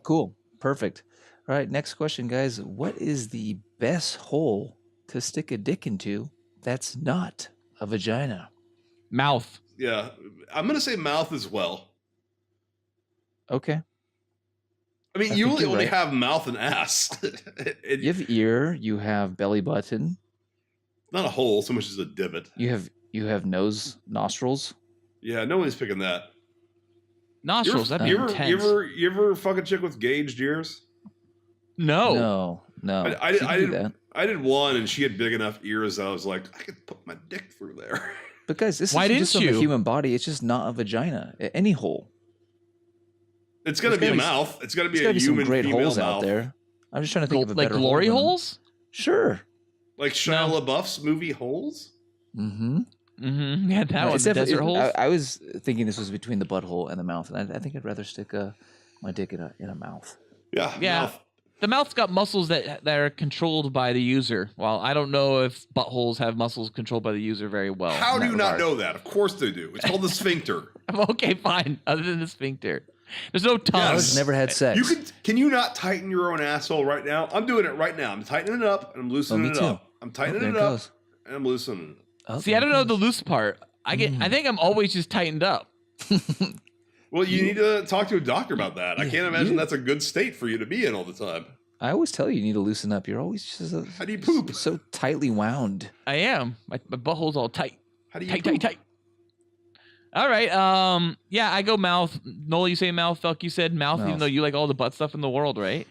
Cool. Perfect. All right, next question, guys. What is the best hole to stick a dick into that's not a vagina? Mouth. Yeah, I'm gonna say mouth as well. Okay. I mean, I you think really you're only right. have mouth and ass. You have ear. You have belly button. Not a hole so much as a divot. You have nose, nostrils. Yeah, no one's picking that. Nostrils. That'd be intense. You ever fuck a chick with gauged ears? No. No. I She can do that. I did one, and she had big enough ears that I was like, I could put my dick through there. But guys, this Why is just didn't on the you? human body. It's just not a vagina. Any hole. It's gonna There's be a gotta be- mouth. It's gonna be There's a gotta be some human great female holes mouth. out there. I'm just trying to think of a Like better glory hole than- holes? Sure. Like Shia LaBeouf's movie Holes. Mm-hmm. Mm-hmm. Yeah, that It's was definitely- desert holes. I was thinking this was between the butthole and the mouth, and I think I'd rather stick my dick in a mouth. Yeah. Yeah. Mouth. The mouth's got muscles that are controlled by the user. Well, I don't know if buttholes have muscles controlled by the user very well. How in do that you not regard. know that? Of course they do. It's called the sphincter. Okay, fine. Other than the sphincter, there's no tongue. I've never had sex. Can you not tighten your own asshole right now? I'm doing it right now. I'm tightening it up and I'm loosening me it too. up. I'm tightening there it it up goes. and I'm loosening it. See, I don't know the loose part. I think I'm always just tightened up. Well, you need to talk to a doctor about that. I can't imagine that's a good state for you to be in all the time. I always tell you need to loosen up. You're always just How do you poop? so tightly wound. I am. My butthole's all tight. How do you Tight, poop? tight, tight. All right. Yeah, I go mouth. Noel, you say mouth. Felk, you said mouth, even Mouth. though you like all the butt stuff in the world, right?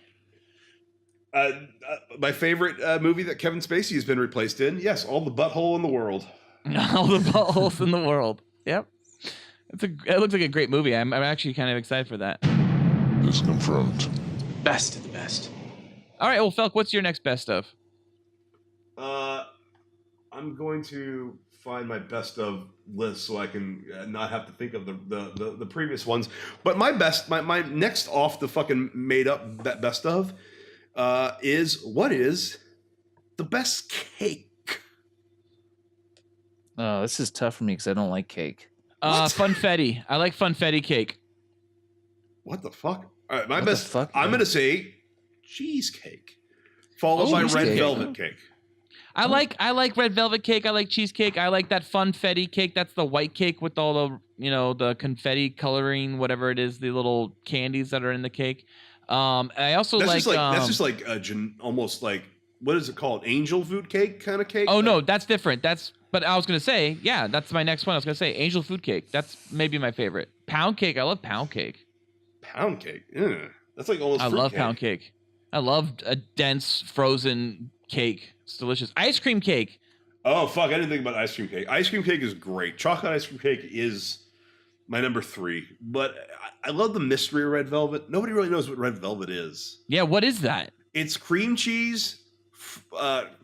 My favorite movie that Kevin Spacey has been replaced in. Yes, all the butthole in the world. All the buttholes in the world. Yep. It looks like a great movie. I'm actually kind of excited for that. It's confirmed. Best of the best. All right. Well, Felk, what's your next best of? I'm going to find my best of list so I can not have to think of the previous ones. But my next off the fucking made up best of is what is the best cake? Oh, this is tough for me because I don't like cake. Funfetti. I like funfetti cake. What the fuck? All right, my What the best. fuck, I'm man? gonna say cheesecake, followed by red cheesecake. velvet cake. I like red velvet cake. I like cheesecake. I like that funfetti cake. That's the white cake with all the the confetti coloring, whatever it is, the little candies that are in the cake. I also that's like just like almost like, what is it called? Angel food cake kind of cake? Oh no, that's different. But I was gonna say, yeah, that's my next one. I was gonna say angel food cake. That's maybe my favorite. Pound cake. I love pound cake. Pound cake. Yeah. That's like almost. I love pound cake. I love a dense frozen cake. It's delicious. Ice cream cake. Oh fuck! I didn't think about ice cream cake. Ice cream cake is great. Chocolate ice cream cake is my number 3. But I love the mystery of red velvet. Nobody really knows what red velvet is. Yeah, what is that? It's cream cheese,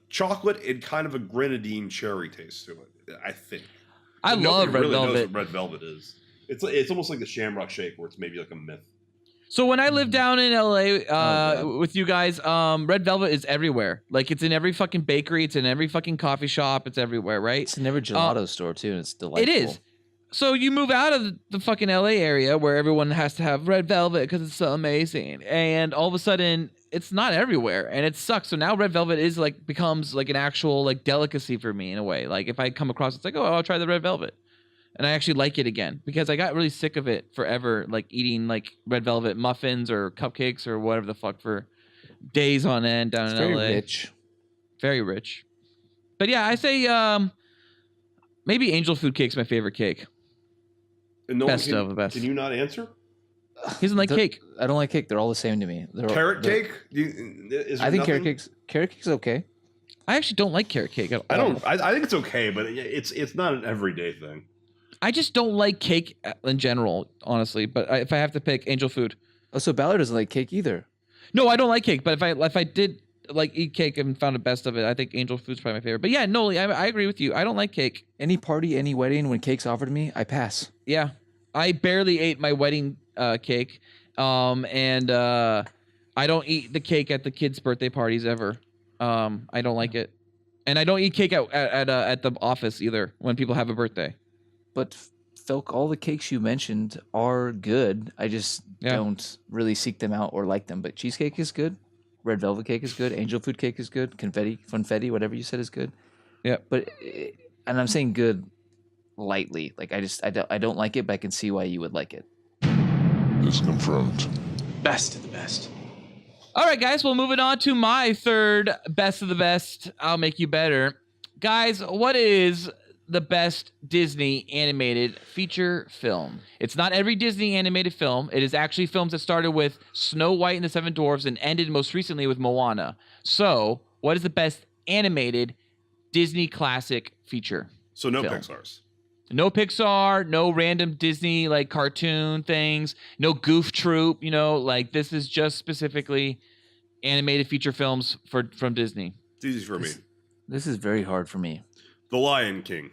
chocolate, and kind of a grenadine cherry taste to it. I think. I love red really velvet. Knows what red velvet is. It's almost like the Shamrock Shake, where it's maybe like a myth. So when I lived down in LA with you guys, red velvet is everywhere. Like it's in every fucking bakery, it's in every fucking coffee shop, it's everywhere, right? It's in every gelato store too, and it's delightful. It is. So you move out of the fucking LA area where everyone has to have red velvet because it's so amazing, and all of a sudden it's not everywhere, and it sucks. So now red velvet is like becomes like an actual like delicacy for me in a way. Like if I come across it, it's like, oh, I'll try the red velvet. And I actually like it again because I got really sick of it forever, like eating like red velvet muffins or cupcakes or whatever the fuck for days on end down in LA. Very rich. Very rich. But yeah, I say maybe angel food cake's my favorite cake. And no best of the best. Can you not answer? He doesn't like cake. I don't like cake. They're all the same to me. Carrot cake? I think carrot cake's okay. I actually don't like carrot cake at all. I think it's okay, but it's not an everyday thing. I just don't like cake in general, honestly. But if I have to pick, angel food. Oh, so Ballard doesn't like cake either. No, I don't like cake. But if I did like eat cake and found the best of it, I think angel food's probably my favorite. But yeah, no, I agree with you. I don't like cake. Any party, any wedding, when cake's offered to me, I pass. Yeah, I barely ate my wedding cake, and I don't eat the cake at the kids' birthday parties ever. I don't like it, and I don't eat cake at the office either when people have a birthday. But Felk, all the cakes you mentioned are good. I just don't really seek them out or like them. But cheesecake is good. Red velvet cake is good. Angel food cake is good. Funfetti, whatever you said is good. Yeah. But and I'm saying good lightly. Like I don't like it, but I can see why you would like it. It's confirmed. Best of the best. All right, guys. Well, moving on to my third best of the best. I'll make you better, guys. What is the best Disney animated feature film? It's not every Disney animated film. It is actually films that started with Snow White and the Seven Dwarfs and ended most recently with Moana. So, what is the best animated Disney classic feature? So no film? Pixar's. No Pixar, no random Disney like cartoon things, no Goof Troop, like this is just specifically animated feature films from Disney. It's easy for me. This is very hard for me. The Lion King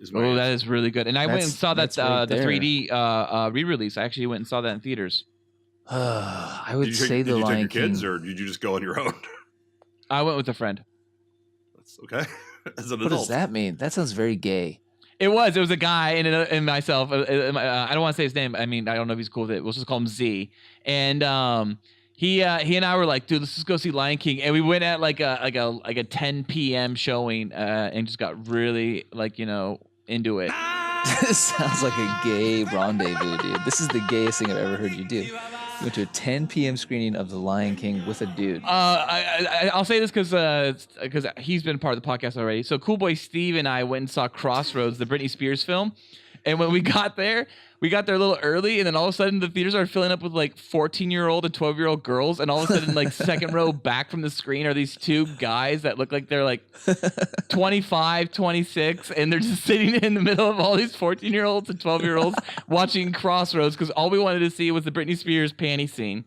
is my answer. That is really good. And I went and saw that the 3D re-release. I actually went and saw that in theaters. I would say The Lion King. Did you take your kids, or did you just go on your own? I went with a friend. That's okay. As an what adult. does that mean? That sounds very gay. It was a guy and myself. I don't want to say his name. I mean, I don't know if he's cool with it. We'll just call him Z. And he and I were like, dude, let's just go see Lion King. And we went at like a 10 p.m. showing and just got really into it. This sounds like a gay rendezvous, dude. This is the gayest thing I've ever heard you do. You went to a 10 p.m. screening of The Lion King with a dude. I'll say this because he's been part of the podcast already. So Cool Boy Steve and I went and saw Crossroads, the Britney Spears film. And when we got there a little early, and then all of a sudden the theaters are filling up with like 14-year-old and 12-year-old girls, and all of a sudden like second row back from the screen are these two guys that look like they're like 25, 26, and they're just sitting in the middle of all these 14-year-olds and 12-year-olds watching Crossroads because all we wanted to see was the Britney Spears panty scene.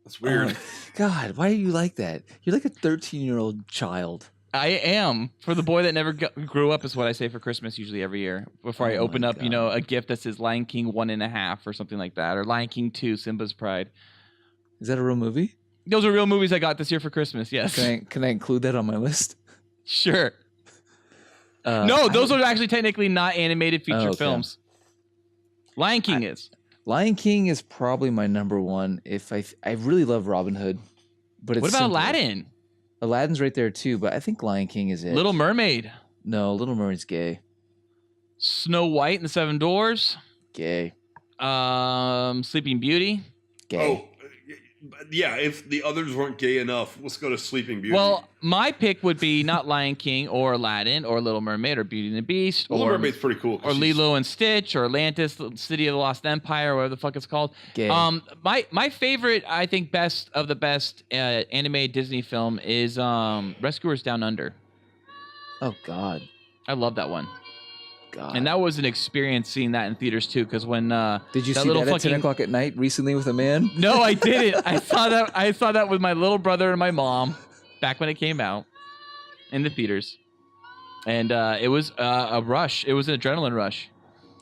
That's weird. Oh, God, why are you like that? You're like a 13-year-old child. I am. For the boy that never grew up is what I say for Christmas usually every year. Before I open up, a gift that says Lion King 1.5 or something like that. Or Lion King 2, Simba's Pride. Is that a real movie? Those are real movies I got this year for Christmas, yes. Can I include that on my list? Sure. No, those are actually technically not animated feature films. Lion King is. Lion King is probably my number one. I really love Robin Hood. But what about Aladdin? Aladdin's right there too, but I think Lion King is it. Little Mermaid. No, Little Mermaid's gay. Snow White and the Seven Dwarfs. Gay. Sleeping Beauty. Gay. Oh, Yeah, if the others weren't gay enough, let's go to Sleeping Beauty. Well, my pick would be not Lion King or Aladdin or Little Mermaid or Beauty and the Beast Little Mermaid's pretty cool. Or Lilo and Stitch or Atlantis, City of the Lost Empire, or whatever the fuck it's called. Gay. My favorite, I think, best of the best animated Disney film is Rescuers Down Under. Oh God, I love that one. God. And that was an experience seeing that in theaters too, because when did you see that at 10 o'clock at night recently with a man? No, I didn't. I saw that with my little brother and my mom back when it came out in the theaters, and it was a rush. It was an adrenaline rush.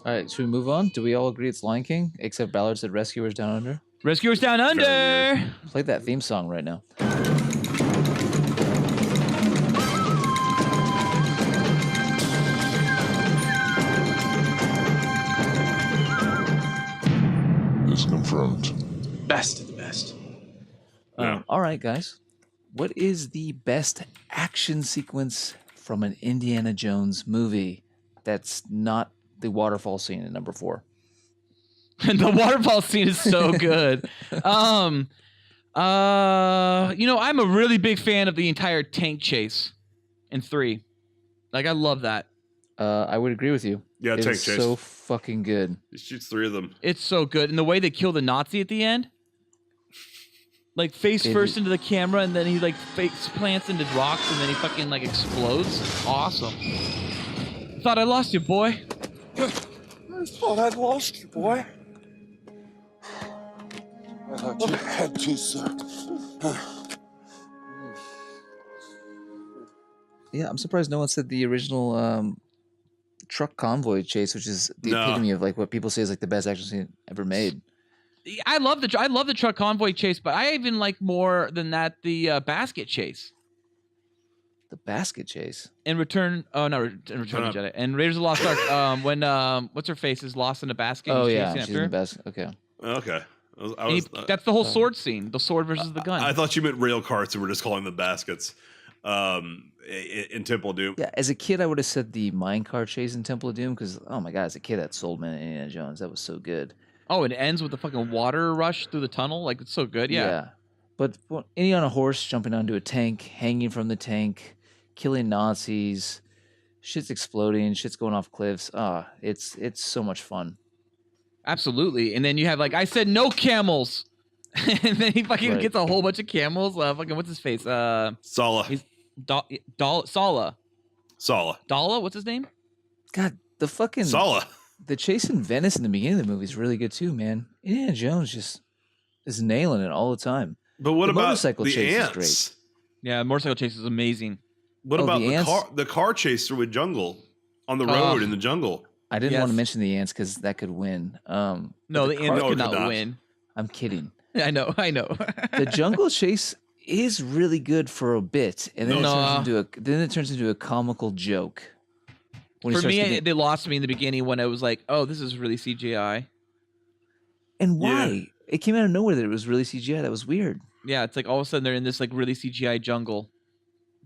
All right, should we move on? Do we all agree it's Lion King? Except Ballard said Rescuers Down Under. Rescuers Down Under. Play that theme song right now. Confirmed. Best of the best. All right, guys. What is the best action sequence from an Indiana Jones movie that's not the waterfall scene in number 4? The waterfall scene is so good. I'm a really big fan of the entire tank chase in 3. Like, I love that. I would agree with you. Yeah, tank chase. So fucking good. He shoots 3 of them. It's so good. And the way they kill the Nazi at the end, like face first into the camera, and then he like face plants into rocks, and then he fucking like explodes. Awesome. Thought I lost you, boy. I thought I'd lost you, boy. I thought you had to, sir. Yeah, I'm surprised no one said the original truck convoy chase, which is the epitome of like what people say is like the best action scene ever made. I love the truck convoy chase, but I even like more than that the basket chase. The basket chase in Return of the Jedi and Raiders of the Lost Ark. When what's her face is lost in a basket. Oh yeah, she's in the basket. Okay. That's the whole sword scene. The sword versus the gun. I thought you meant rail carts, and we're just calling them baskets. In Temple of Doom. Yeah, as a kid, I would have said the minecart chase in Temple of Doom because, oh my god, as a kid, that sold me Indiana Jones. That was so good. Oh, it ends with the fucking water rush through the tunnel. Like, it's so good. Yeah. But any on a horse, jumping onto a tank, hanging from the tank, killing Nazis, shit's exploding, shit's going off cliffs. It's so much fun. Absolutely. And then you have, like, I said no camels. And then he fucking gets a whole bunch of camels. Fucking, what's his face? Sala. Sala. Dala, what's his name? God, the fucking Sala. The chase in Venice in the beginning of the movie is really good too, man. Indiana Jones just is nailing it all the time. But what the about motorcycle the chase ants? is great. Yeah, the motorcycle chase is amazing. What about the car chase through a jungle on the road in the jungle? I didn't want to mention the ants because that could win. No, the ants could not win. I'm kidding. I know. The jungle chase is really good for a bit, and then it turns into a comical joke. For me, they lost me in the beginning when I was like, "Oh, this is really CGI." And why? Yeah. It came out of nowhere that it was really CGI. That was weird. Yeah, it's like all of a sudden they're in this like really CGI jungle,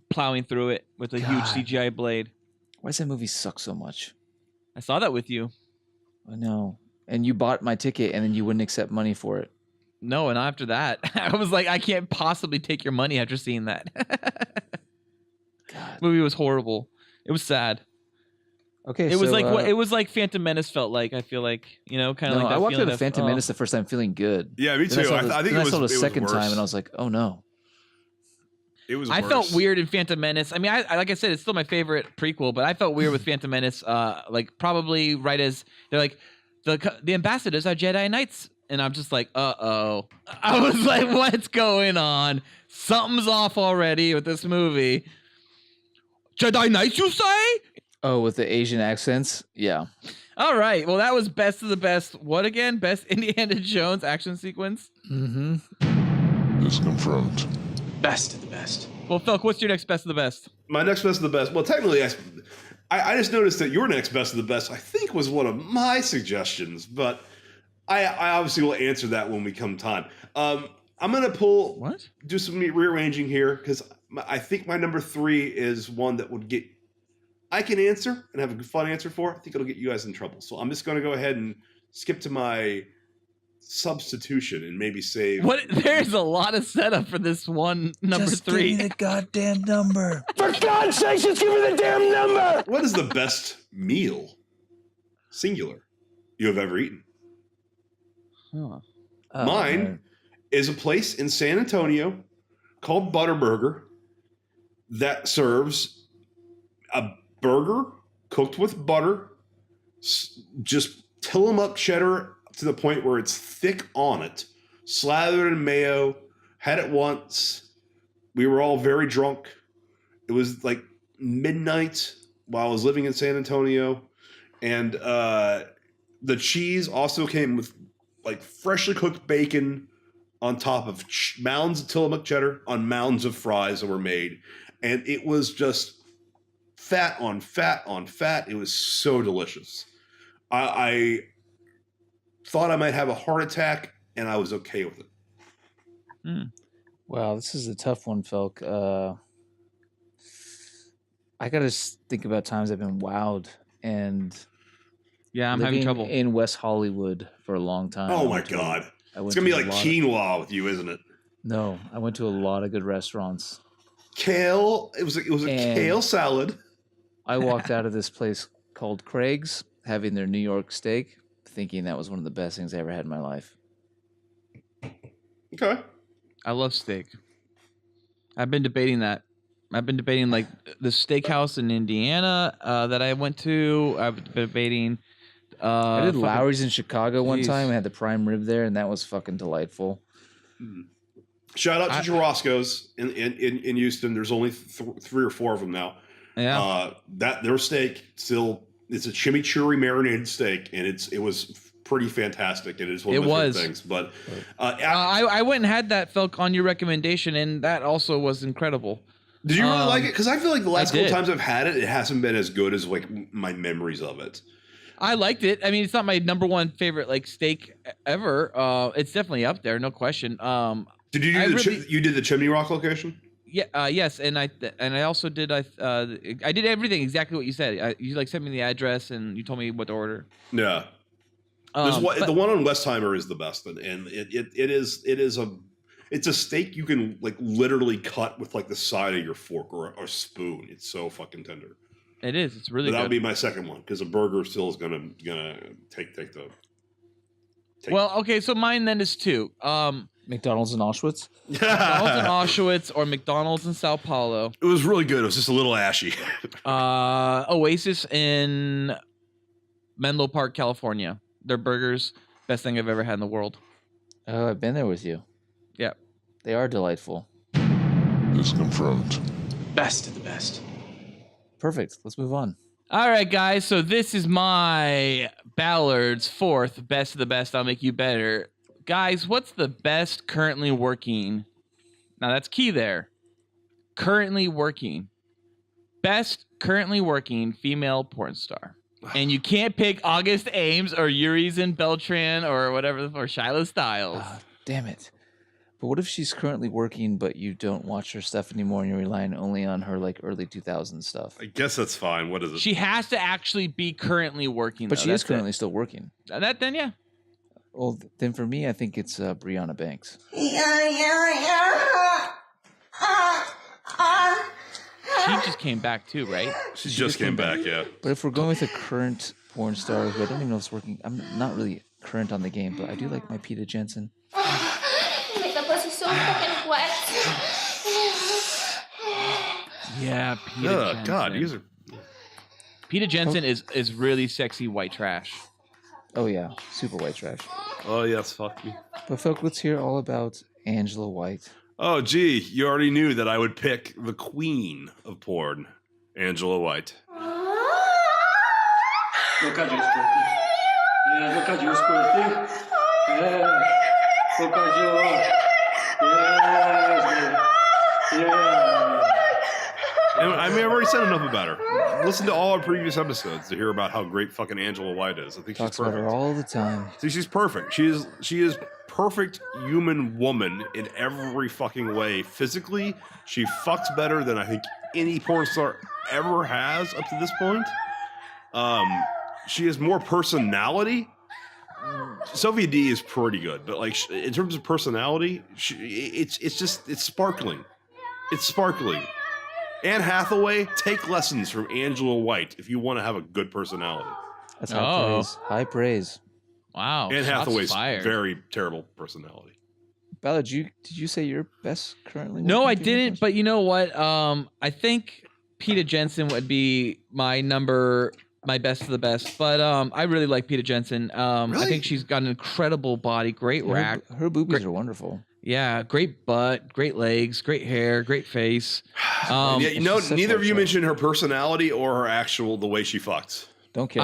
plowing through it with a huge CGI blade. Why does that movie suck so much? I saw that with you. I know. And you bought my ticket, and then you wouldn't accept money for it. No, and after that, I was like, I can't possibly take your money after seeing that. God. Movie was horrible. It was sad. Okay, it was like what it was like Phantom Menace felt like. I feel like, you know, kind of like that. I walked out of of Phantom Menace the first time feeling good. Yeah, me too. I think I saw the second time, and I was like, oh no. It was. I felt weird in Phantom Menace. I mean, I like I said, it's still my favorite prequel, but I felt weird with Phantom Menace. Like probably right as they're like the ambassadors are Jedi Knights, and I'm just like, uh-oh. I was like, what's going on? Something's off already with this movie. Jedi Knights, you say? Oh, with the Asian accents? Yeah. All right. Well, that was best of the best. What again? Best Indiana Jones action sequence? Mm-hmm. It's confirmed. Best of the best. Well, Phil, what's your next best of the best? My next best of the best. Well, technically, I just noticed that your next best of the best, I think, was one of my suggestions, but I obviously will answer that when we come time. I'm going to do some rearranging here because I think my number 3 is one that would get, I can answer and have a fun answer for. I think it'll get you guys in trouble. So I'm just going to go ahead and skip to my substitution and maybe save. What? There's a lot of setup for this one number Just 3. Give me the goddamn number. For God's sake, just give me the damn number! What is the best meal, singular, you have ever eaten? Huh. Mine is a place in San Antonio called Butterburger that serves a burger cooked with butter, just Tillamook cheddar to the point where it's thick on it, slathered in mayo. Had it once. We were all very drunk. It was like midnight while I was living in San Antonio. And the cheese also came with like freshly cooked bacon on top of mounds of Tillamook cheddar on mounds of fries that were made. And it was just fat on fat on fat. It was so delicious. I thought I might have a heart attack, and I was okay with it. Wow, this is a tough one, Felk. I gotta think about times I've been wowed, and yeah, I'm having trouble in West Hollywood for a long time. Oh my God, it's gonna be like quinoa with you, isn't it? No, I went to a lot of good restaurants. Kale. It was a kale salad. I walked out of this place called Craig's, having their New York steak, thinking that was one of the best things I ever had in my life. Okay. I love steak. I've been debating that. I've been debating like the steakhouse in Indiana that I went to. I've been debating. I did Lowry's in Chicago one time and had the prime rib there, and that was fucking delightful. Shout out to Churrasco's in Houston. There's only 3 or 4 of them now. Yeah. That their steak it's a chimichurri marinated steak, and it was pretty fantastic. It is one of my favorite things. But I went and had that, Felk, on your recommendation, and that also was incredible. Did you really like it? Because I feel like the last couple times I've had it, it hasn't been as good as like my memories of it. I liked it. I mean, it's not my number one favorite like steak ever. It's definitely up there, no question. Did you do you did the Chimney Rock location? Yeah. Yes, and I also did. I did everything exactly what you said. You like sent me the address and you told me what to order. Yeah. The one on Westheimer is the best, and it's a steak you can like literally cut with like the side of your fork or spoon. It's so fucking tender. It is. It's really. That good. would be my second one because a burger still is gonna take the. Well, okay, so mine then is 2. McDonald's in Auschwitz. McDonald's in Auschwitz or McDonald's in Sao Paulo. It was really good. It was just a little ashy. Oasis in Menlo Park, California. Their burgers, best thing I've ever had in the world. Oh, I've been there with you. Yeah. They are delightful. It's confirmed. Best of the best. Perfect. Let's move on. All right, guys. So this is my Ballard's 4th best of the best. I'll make you better. Guys, what's the best currently working? Now that's key there. Currently working. Best currently working female porn star. And you can't pick August Ames or Urizen Beltran or whatever, or Shyla Styles. Damn it. But what if she's currently working, but you don't watch her stuff anymore and you're relying only on her like early 2000s stuff? I guess that's fine. What is it? She has to actually be currently working. But she is currently still working. Then, yeah. Well, then for me, I think it's Brianna Banks. She just came back too, right? She just came back, yeah. But if we're going with a current porn star who I don't even know if it's working, I'm not really current on the game, but I do like my Peta Jensen. Make the pussy so fucking wet. Yeah, Peta Jensen. God, these are... Peta Jensen is really sexy white trash. Oh yeah, super white trash. Oh yes, fuck me. But Felk, let's hear all about Angela White. Oh gee, you already knew that I would pick the queen of porn, Angela White. Look at you, Squirty. Yeah, look at you, Squirty. Yeah, look at you. Yeah. I mean, I've already said enough about her. Listen to all our previous episodes to hear about how great fucking Angela White is. I think Talks she's perfect. about her all the time. See, she's perfect. She is perfect human woman in every fucking way. Physically, she fucks better than I think any porn star ever has up to this point. She has more personality Sophie D is pretty good, but like in terms of personality, it's sparkling. It's sparkling. Anne Hathaway, take lessons from Angela White if you want to have a good personality. That's high praise. High praise. Wow. Anne Hathaway's fired. very terrible personality. Bella, did you say your best currently? No, I didn't. But you know what? I think Peta Jensen would be my best of the best. But I really like Peta Jensen. Really? I think she's got an incredible body, great rack. Her boobies are wonderful. Yeah, great butt, great legs, great hair, great face. Neither of you mentioned her personality or her the way she fucks. Don't care.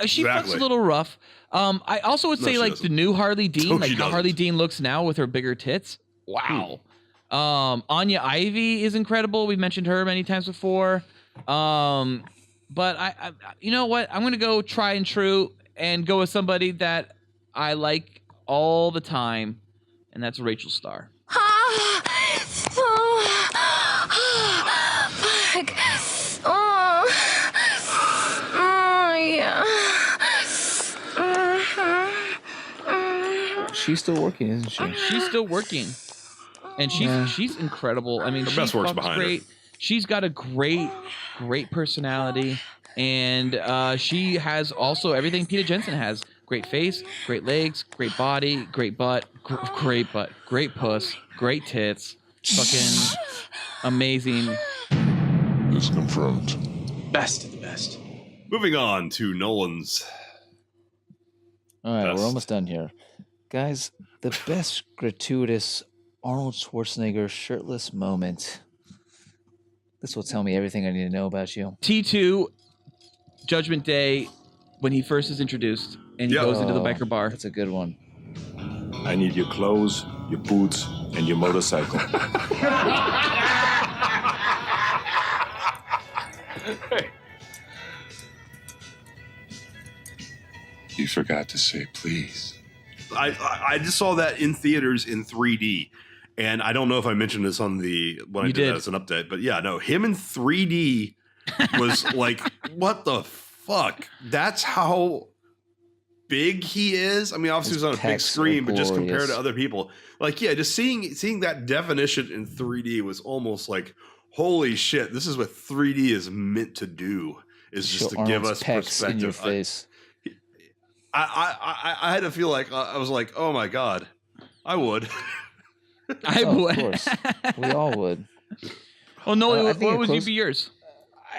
She fucks a little rough. I also would say like the new Harley Dean, like how Harley Dean looks now with her bigger tits. Wow. Anya Ivy is incredible. We've mentioned her many times before. But I you know what? I'm gonna go try and true and go with somebody that I like all the time, and that's Rachel Starr. She's still working, isn't she? She's still working, and she's incredible. I mean, her best work's behind great. her. She's got a great personality, and she has also everything Peta Jensen has: great face, great legs, great body, great butt, great puss, great tits, fucking amazing. It's confirmed. Best of the best. Moving on to Nolan's. All right, best. we're almost done here. Guys, the best gratuitous Arnold Schwarzenegger shirtless moment. This will tell me everything I need to know about you. T2, Judgment Day, when he first is introduced, and he goes into the biker bar. That's a good one. I need your clothes, your boots, and your motorcycle. You forgot to say please. I just saw that in theaters in 3D, and I don't know if I mentioned this on when I did that as an update, but yeah, no, him in 3D was like, what the fuck? That's how big he is. I mean, obviously it was on a big screen, but just compared to other people, like, yeah, just seeing that definition in 3D was almost like, holy shit, this is what 3D is meant to do. Is just to give us perspective in your face. I had to feel like I was like, oh my god, I would. I would. Of course, we all would. Oh no, what would be yours?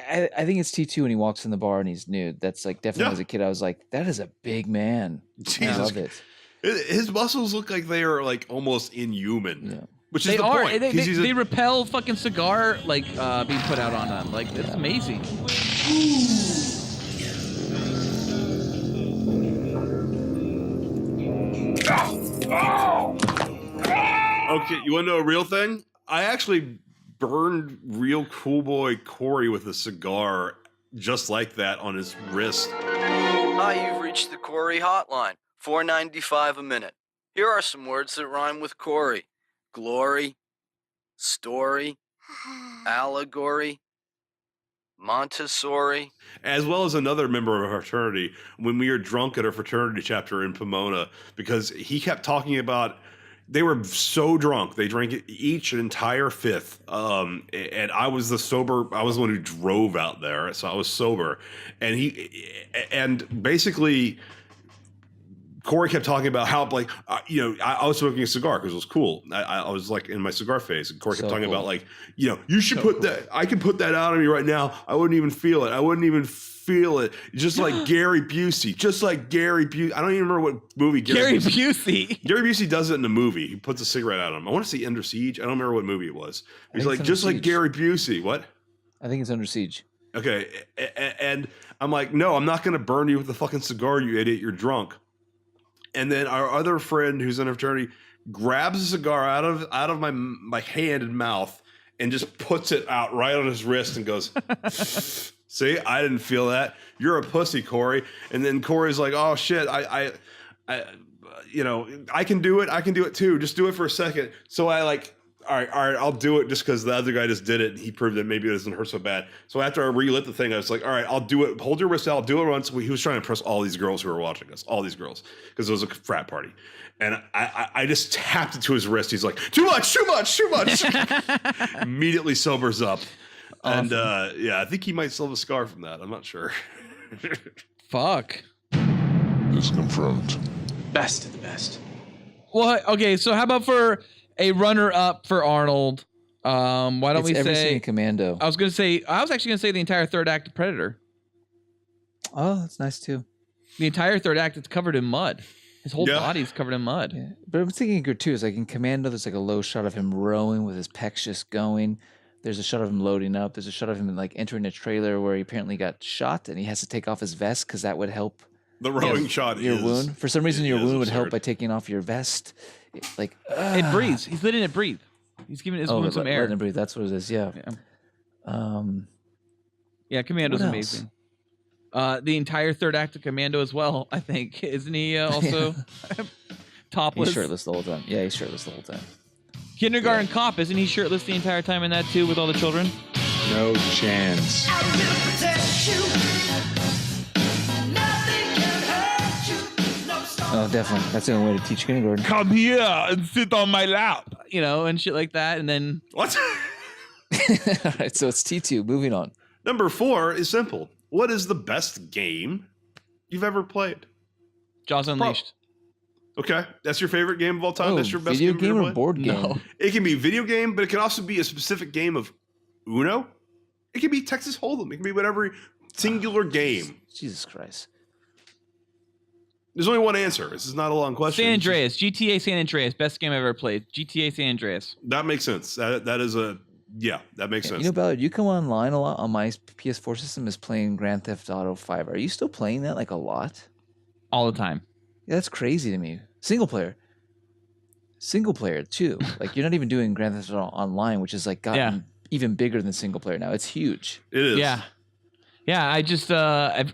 I think it's T2 when he walks in the bar and he's nude. That's like definitely as a kid I was like, that is a big man. Jesus. I love it. His muscles look like they are like almost inhuman. Yeah. Which is the point. They repel fucking cigar being put out on them. Like it's amazing. Okay, you want to know a real thing? I actually burned real cool boy Corey with a cigar just like that on his wrist. Hi, you've reached the Corey hotline. $4.95 a minute. Here are some words that rhyme with Corey. Glory, story, allegory, Montessori. As well as another member of our fraternity when we were drunk at our fraternity chapter in Pomona, because he kept talking about, they were so drunk they drank each an entire fifth, and I was the one who drove out there, so I was sober, and basically Corey kept talking about how, like, I was smoking a cigar because it was cool. I was like in my cigar phase, and Corey kept talking about, like, you should put that. I can put that out on me right now. I wouldn't even feel it. Just like Gary Busey. I don't even remember what movie Gary Busey. Gary Busey does it in the movie. He puts a cigarette out on him. I want to see Under Siege. I don't remember what movie it was. He's like, just like Gary Busey. What? I think it's Under Siege. Okay, and I'm like, no, I'm not going to burn you with the fucking cigar, you idiot. You're drunk. And then our other friend who's in a fraternity grabs a cigar out of my hand and mouth and just puts it out right on his wrist and goes, see, I didn't feel that. You're a pussy, Corey. And then Corey's like, oh shit, I can do it. I can do it too. Just do it for a second. So I all right, I'll do it just because the other guy just did it. And he proved that maybe it doesn't hurt so bad. So after I relit the thing, I was like, all right, I'll do it. Hold your wrist out. I'll do it once. He was trying to impress all these girls who were watching us, all these girls, because it was a frat party. And I just tapped it to his wrist. He's like, too much. Immediately sobers up. Awesome. And yeah, I think he might still have a scar from that. I'm not sure. Fuck. It's confirmed. Best of the best. Well, okay, so how about for a runner-up for Arnold? Why don't we say everything Commando? I was actually gonna say the entire third act of Predator. Oh, that's nice too. The entire third act, it's covered in mud. His whole body's covered in mud. Yeah. But I'm thinking good too. Is like in Commando, there's like a low shot of him rowing with his pecs just going. There's a shot of him loading up. There's a shot of him like entering a trailer where he apparently got shot and he has to take off his vest because that would help. The rowing shot your is wound. For some reason, your wound would absurd. help by taking off your vest. It breathes. He's letting it breathe. He's giving his wound some air. Letting it breathe. That's what it is. Yeah. Yeah, Commando's what amazing. The entire third act of Commando as well, I think. Isn't he also topless? He's shirtless the whole time. Yeah, he's shirtless the whole time. Kindergarten Cop, isn't he shirtless the entire time in that too with all the children? No chance. Oh, definitely. That's the only way to teach kindergarten. Come here and sit on my lap. You know, and shit like that. And then... What? All right, so it's T2. Moving on. Number 4 is simple. What is the best game you've ever played? Jaws Unleashed. Okay, that's your favorite game of all time? Oh, That's your best video game game you've ever or played? board game? No. It can be video game, but it can also be a specific game of Uno. It can be Texas Hold'em. It can be whatever singular game. Jesus Christ. There's only one answer. This is not a long question. San Andreas. GTA San Andreas. Best game I've ever played. GTA San Andreas. That makes sense. That is a... Yeah, that makes sense. You know, Ballard, you come online a lot on my PS4 system is playing Grand Theft Auto 5. Are you still playing that like a lot? All the time. Yeah, that's crazy to me. Single player too. Like you're not even doing Grand Theft Auto Online, which is like gotten even bigger than single player now. It's huge. It is. Yeah. Yeah, I just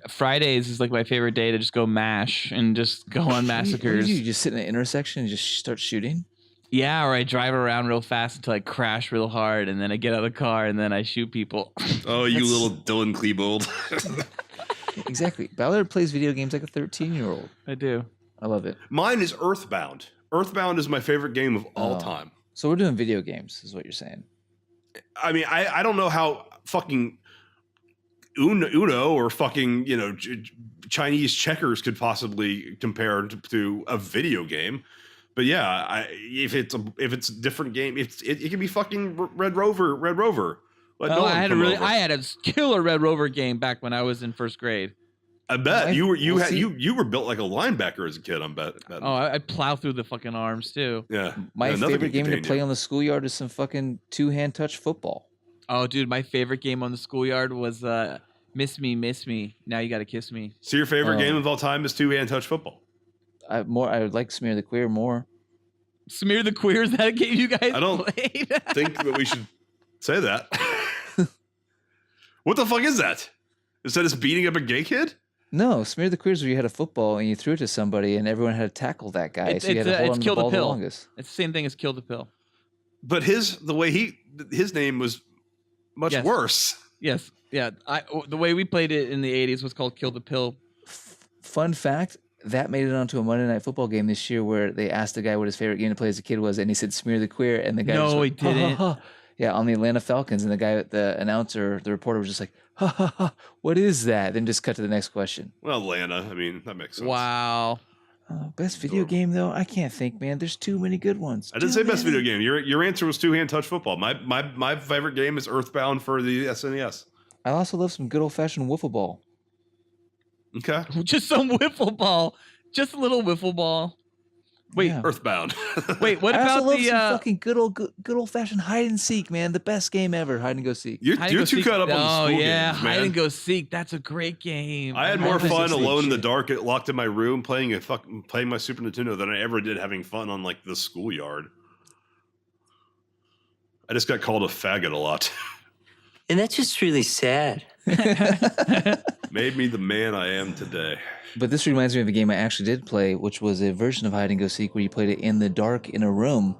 Fridays is like my favorite day to just go mash and just go on massacres. What do you do? You just sit in an intersection and just start shooting? Yeah, or I drive around real fast until I crash real hard, and then I get out of the car and then I shoot people. Oh, you little Dylan Klebold. Exactly. Ballard plays video games like a 13-year-old. I do. I love it. Mine is Earthbound. Earthbound is my favorite game of all time. So we're doing video games, is what you're saying. I mean, I don't know how fucking Uno or fucking, you know, Chinese checkers could possibly compare to a video game. But yeah, if it's a different game, it can be fucking Red Rover. I had a killer Red Rover game back when I was in first grade. I bet you were built like a linebacker as a kid. I'm bet. Oh, I plow through the fucking arms too. Yeah. My favorite game to play on the schoolyard is some fucking two-hand touch football. Oh, dude, my favorite game on the schoolyard was Miss Me. Now you gotta kiss me. So your favorite game of all time is two-hand touch football? I would like Smear the Queer more. Smear the Queer, is that a game you guys played? Think that we should say that. What the fuck is that? Is that us beating up a gay kid? No, Smear the Queer is where you had a football and you threw it to somebody and everyone had to tackle that guy. So you had to hold on to the ball the longest. It's the same thing as Kill the Pill. But his name was much worse. Yes. Yeah. The way we played it in the 80s was called Kill the Pill. Fun fact, that made it onto a Monday Night Football game this year where they asked the guy what his favorite game to play as a kid was, and he said Smear the Queer, and the guy was like, he didn't. Ha, ha, ha. Yeah, on the Atlanta Falcons, and the announcer, the reporter was just like, ha ha ha, what is that? Then just cut to the next question. Well, Atlanta, I mean, that makes sense. Wow. Best video game though? I can't think, man. There's too many good ones. I didn't say best video game. Your answer was two-hand touch football. My favorite game is Earthbound for the SNES. I also love some good old-fashioned wiffle ball. Okay. Just some wiffle ball. Just a little wiffle ball. Wait, Yeah. Earthbound. Wait, what I about also love the some fucking good old-fashioned hide and seek, man. The best game ever, hide and go seek. You're too caught up on the school games, man. hide and go seek. That's a great game. I had more fun alone in the dark, locked in my room, playing my Super Nintendo than I ever did having fun on like the schoolyard. I just got called a faggot a lot. And that's just really sad. Made me the man I am today. But this reminds me of a game I actually did play, which was a version of hide and go seek where you played it in the dark in a room,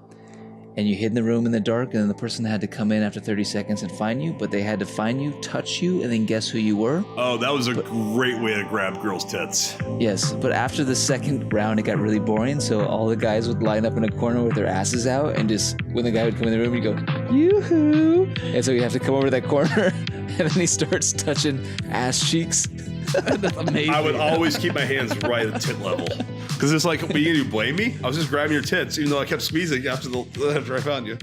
and you hid in the room in the dark, and then the person had to come in after 30 seconds and find you, but they had to find you, touch you, and then guess who you were. Oh, that was a great way to grab girls' tits. Yes, but after the second round, it got really boring, so all the guys would line up in a corner with their asses out, and just, when the guy would come in the room, you'd go, yoo-hoo! And so you have to come over to that corner, and then he starts touching ass cheeks. That's amazing. I would always keep my hands right at tit level. Because it's like, you blame me? I was just grabbing your tits, even though I kept squeezing after I found you.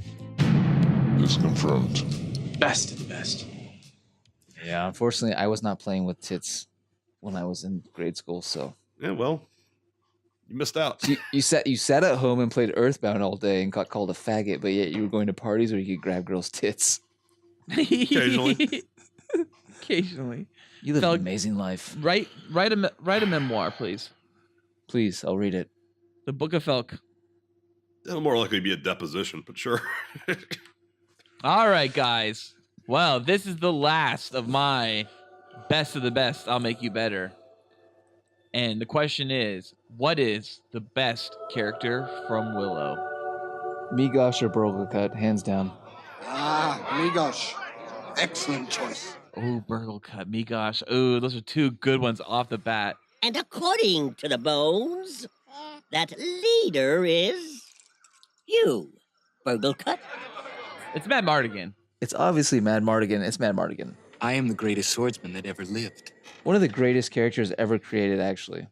It's confirmed. Best of the best. Yeah, unfortunately, I was not playing with tits when I was in grade school, so. Yeah, well, you missed out. You sat at home and played Earthbound all day and got called a faggot, but yet you were going to parties where you could grab girls' tits. Occasionally. Occasionally. You live an amazing life. Write a memoir, please. Please, I'll read it. The Book of Felk. It'll more likely be a deposition, but sure. All right, guys. Well, this is the last of my best of the best. I'll make you better. And the question is, what is the best character from Willow? Migosh or Burglecut, hands down. Migosh. Excellent choice. Oh, Burglecut, Migosh. Oh, those are two good ones off the bat. And according to the bones, that leader is you, Burglecut. It's Mad Mardigan. It's obviously Mad Mardigan. It's Mad Mardigan. I am the greatest swordsman that ever lived. One of the greatest characters ever created, actually.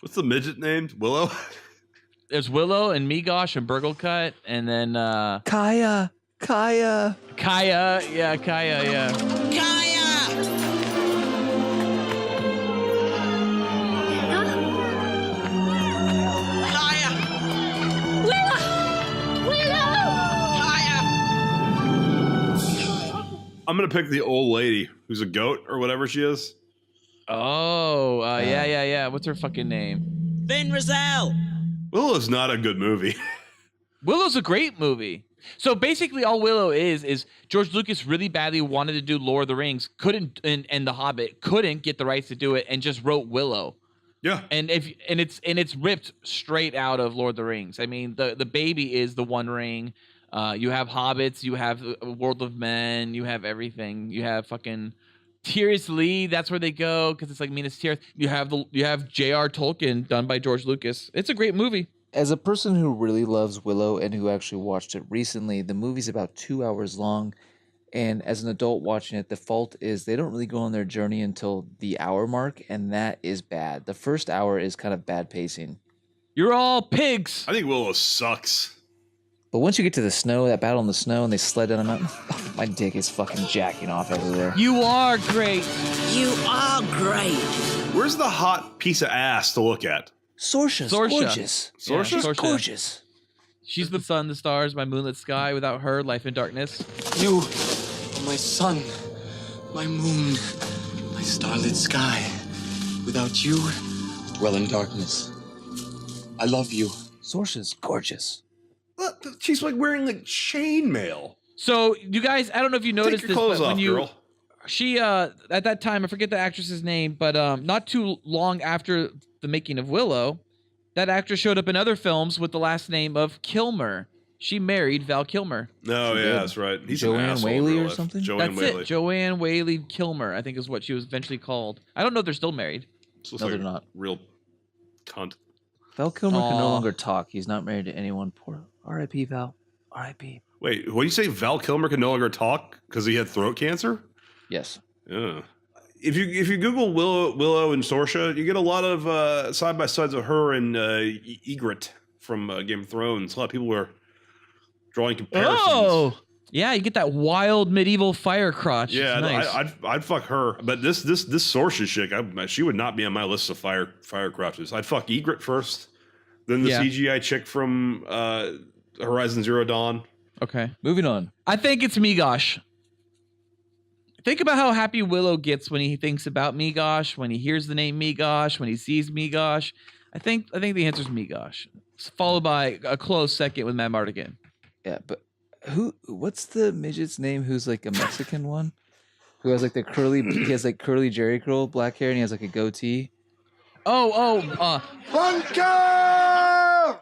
What's the midget named? Willow? There's Willow and Migosh and Burglecut, and then Kaya. Kaya, yeah. Kaya! I'm going to pick the old lady who's a goat or whatever she is. Oh, yeah. What's her fucking name? Vin Razel! Willow's not a good movie. Willow's a great movie. So basically all Willow is George Lucas really badly wanted to do Lord of the Rings, couldn't, and The Hobbit, couldn't get the rights to do it, and just wrote Willow. Yeah. And it's ripped straight out of Lord of the Rings. I mean, the baby is the One Ring. You have hobbits, you have World of Men, you have everything. You have fucking Tyrus Lee, that's where they go because it's like Minas Tirith. You have J.R. Tolkien done by George Lucas. It's a great movie. As a person who really loves Willow and who actually watched it recently, the movie's about 2 hours long. And as an adult watching it, the fault is they don't really go on their journey until the hour mark, and that is bad. The first hour is kind of bad pacing. You're all pigs. I think Willow sucks. But once you get to the snow, that battle in the snow, and they sled down a mountain, my dick is fucking jacking off everywhere. You are great. You are great. Where's the hot piece of ass to look at? Sorsha's gorgeous. Sorsha? Yeah, Sorsha. Gorgeous. She's the sun, the stars, my moonlit sky. Without her, life in darkness. You are my sun, my moon, my starlit sky. Without you, dwell in darkness. I love you. Sorsha's gorgeous. She's like wearing like chainmail. So you guys, I don't know if you noticed Take your this, clothes but when off, you, girl. she at that time, I forget the actress's name, but not too long after the making of Willow, that actress showed up in other films with the last name of Kilmer. She married Val Kilmer. No, yeah, that's right. He's an Joanne asshole in Whaley real or life. something? Joanne That's Whaley. it. Joanne Whaley Kilmer, I think is what she was eventually called. I don't know if they're still married. This looks No, like they're not. Real cunt. Val Kilmer can no Aw. longer talk. He's not married to anyone. Poor R.I.P. Val. R.I.P. Wait, what do you say? Val Kilmer can no longer talk because he had throat cancer? Yes. Yeah. If you Google Willow and Sorsha, you get a lot of side by sides of her and Ygritte from Game of Thrones. A lot of people were drawing comparisons. Oh, yeah, you get that wild medieval fire crotch. Yeah, It's nice. I'd fuck her, but this Sorsha chick, she would not be on my list of fire crotches. I'd fuck Ygritte first, then the Yeah. CGI chick from Horizon Zero Dawn. Okay. Moving on. I think it's Migosh. Think about how happy Willow gets when he thinks about Migosh, when he hears the name Migosh, when he sees Migosh. I think the answer is Migosh. It's followed by a close second with Matt Mardigan. Yeah, but what's the midget's name who's like a Mexican one? Who has like the curly, he has like curly Jerry curl black hair and he has like a goatee. Bunker!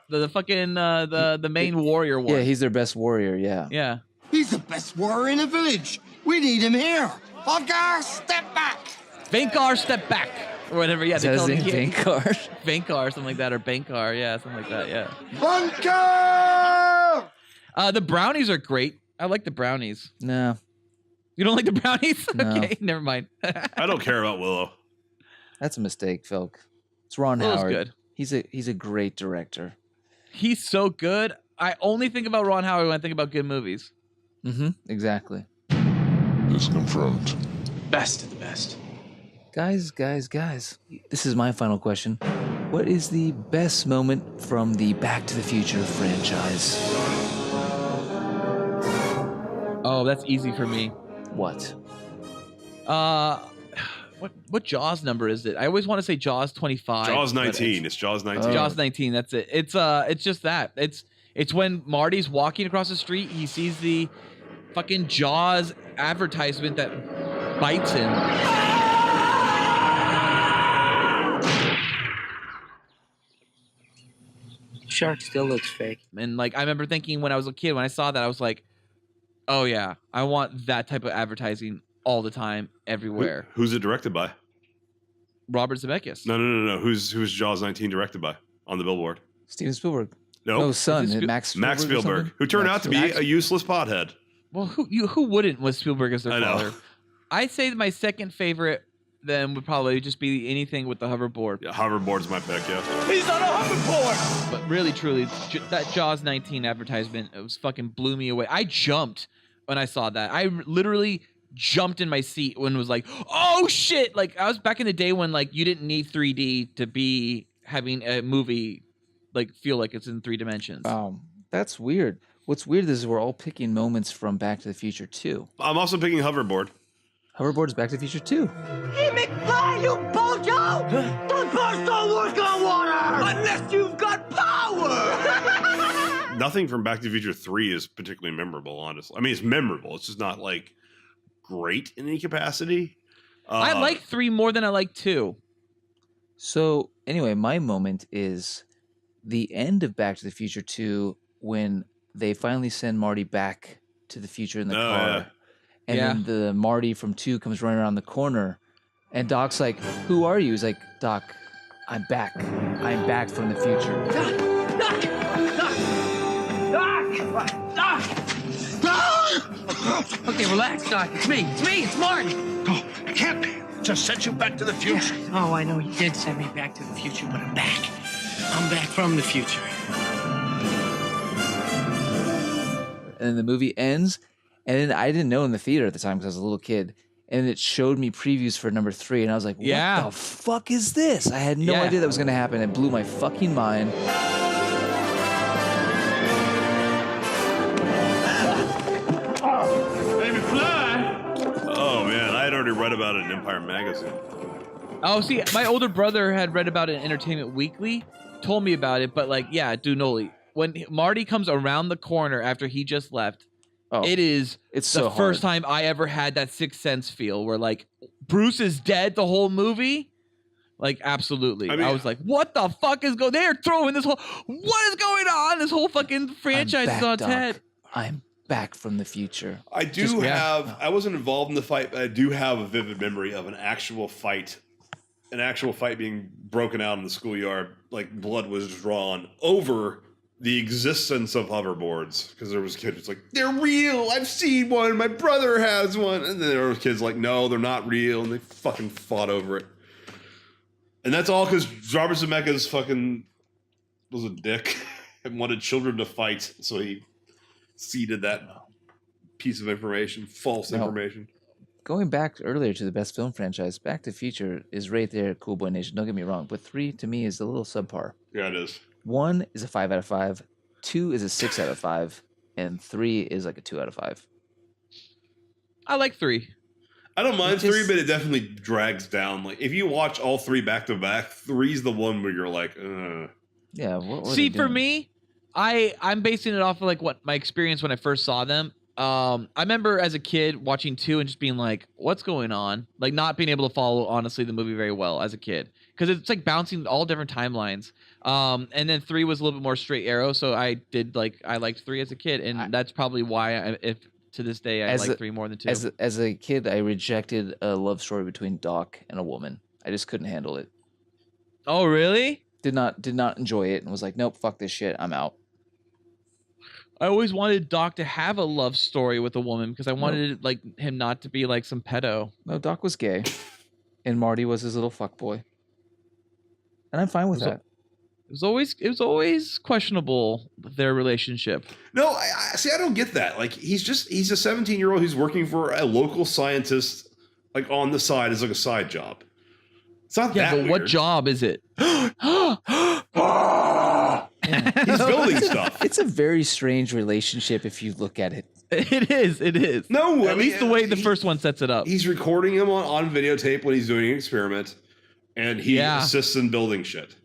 The fucking the main warrior one. Yeah, he's their best warrior. Yeah. Yeah. He's the best warrior in the village. We need him here. Vakar, step back. Vankar, step back. Or whatever. Yeah, they call him Vankar. Vankar, something like that, or Bankar. Yeah, something like that. Yeah. Bunker! The brownies are great. I like the brownies. No. You don't like the brownies? No. Okay, never mind. I don't care about Willow. That's a mistake, Felk. It's Ron Willow's Howard. good. He's a great director. He's so good. I only think about Ron Howard when I think about good movies. Mm-hmm. Exactly. This confirmed. Best of the best. Guys. This is my final question. What is the best moment from the Back to the Future franchise? Oh, that's easy for me. What? What Jaws number is it? I always want to say Jaws 25. Jaws 19. It's Jaws 19. Jaws 19. That's it. It's just that. It's when Marty's walking across the street. He sees the fucking Jaws advertisement that bites him. Shark still looks fake. And like I remember thinking when I was a kid, when I saw that, I was like, oh yeah, I want that type of advertising all the time, everywhere. Who's it directed by? Robert Zemeckis. No. Who's Jaws 19 directed by on the billboard? Steven Spielberg. No, son. Max Spielberg, who turned out to be a useless pothead. Well, who wouldn't with Spielberg as their father? I'd say my second favorite then would probably just be anything with the hoverboard. Yeah, hoverboard's my pick, yeah. He's on a hoverboard! But really, truly, that Jaws 19 advertisement, it was fucking blew me away. I jumped when I saw that. I literally jumped in my seat when it was like, oh shit! Like, I was back in the day when like you didn't need 3D to be having a movie like feel like it's in 3 dimensions. That's weird. What's weird is we're all picking moments from Back to the Future 2. I'm also picking hoverboard. Hoverboard's Back to the Future 2. Hey, McFly, you bojo! Those bars don't work on water! Unless you've got power! Nothing from Back to the Future 3 is particularly memorable, honestly. I mean, it's memorable. It's just not, like, great in any capacity. I like 3 more than I like 2. So, anyway, my moment is the end of Back to the Future 2 when they finally send Marty back to the future in the car. Yeah. And then the Marty from 2 comes running around the corner. And Doc's like, who are you? He's like, Doc, I'm back. I'm back from the future. Doc! Okay, relax, Doc. It's me. It's Marty. Oh, it can't be. Just sent you back to the future. Yeah. Oh, I know you did send me back to the future, but I'm back. I'm back from the future. And then the movie ends. And then I didn't know in the theater at the time because I was a little kid. And it showed me previews for number 3. And I was like, what the fuck is this? I had no idea that was going to happen. It blew my fucking mind. Baby Fly! Oh, man. I had already read about it in Empire Magazine. Oh, see, my older brother had read about it in Entertainment Weekly, told me about it, but like, yeah, Dunoli. When Marty comes around the corner after he just left, it's the first time I ever had that Sixth Sense feel where like Bruce is dead the whole movie. Like, absolutely. I was like, what the fuck is going? They're throwing this whole, what is going on? This whole fucking franchise is on its head. I'm back from the future. I do I wasn't involved in the fight, but I do have a vivid memory of an actual fight being broken out in the schoolyard. Like blood was drawn over the existence of hoverboards because there was kids like, they're real. I've seen one. My brother has one. And then there were kids like, no, they're not real. And they fucking fought over it. And that's all because Robert Zemeckis fucking was a dick and wanted children to fight. So he seeded that piece of information, false information. Going back earlier to the best film franchise, Back to the Future is right there at Cool Boy Nation. Don't get me wrong. But 3 to me is a little subpar. Yeah, it is. 1 is a 5 out of 5. 2 is a 6 out of 5. And 3 is like a 2 out of 5. I like 3. I don't mind 3, but it definitely drags down. Like if you watch all 3 back to back, 3's the one where you're like, yeah. See, for me, I'm basing it off of like what my experience when I first saw them. I remember as a kid watching 2 and just being like, what's going on? Like not being able to follow, honestly, the movie very well as a kid. Because it's like bouncing all different timelines. And then 3 was a little bit more straight arrow. So I liked 3 as a kid. And that's probably why if to this day I like 3 more than 2. As a kid, I rejected a love story between Doc and a woman. I just couldn't handle it. Oh, really? Did not enjoy it and was like, nope, fuck this shit. I'm out. I always wanted Doc to have a love story with a woman because I wanted like him not to be like some pedo. No, Doc was gay, and Marty was his little fuckboy, and I'm fine with that. It was always questionable their relationship. No, I see. I don't get that. Like he's a 17-year-old who's working for a local scientist, like on the side as like a side job. It's not that. But weird. what job is it? He's building stuff. It's a very strange relationship if you look at it. It is. No, at least the way the first one sets it up. He's recording him on videotape when he's doing an experiment, and he assists in building shit.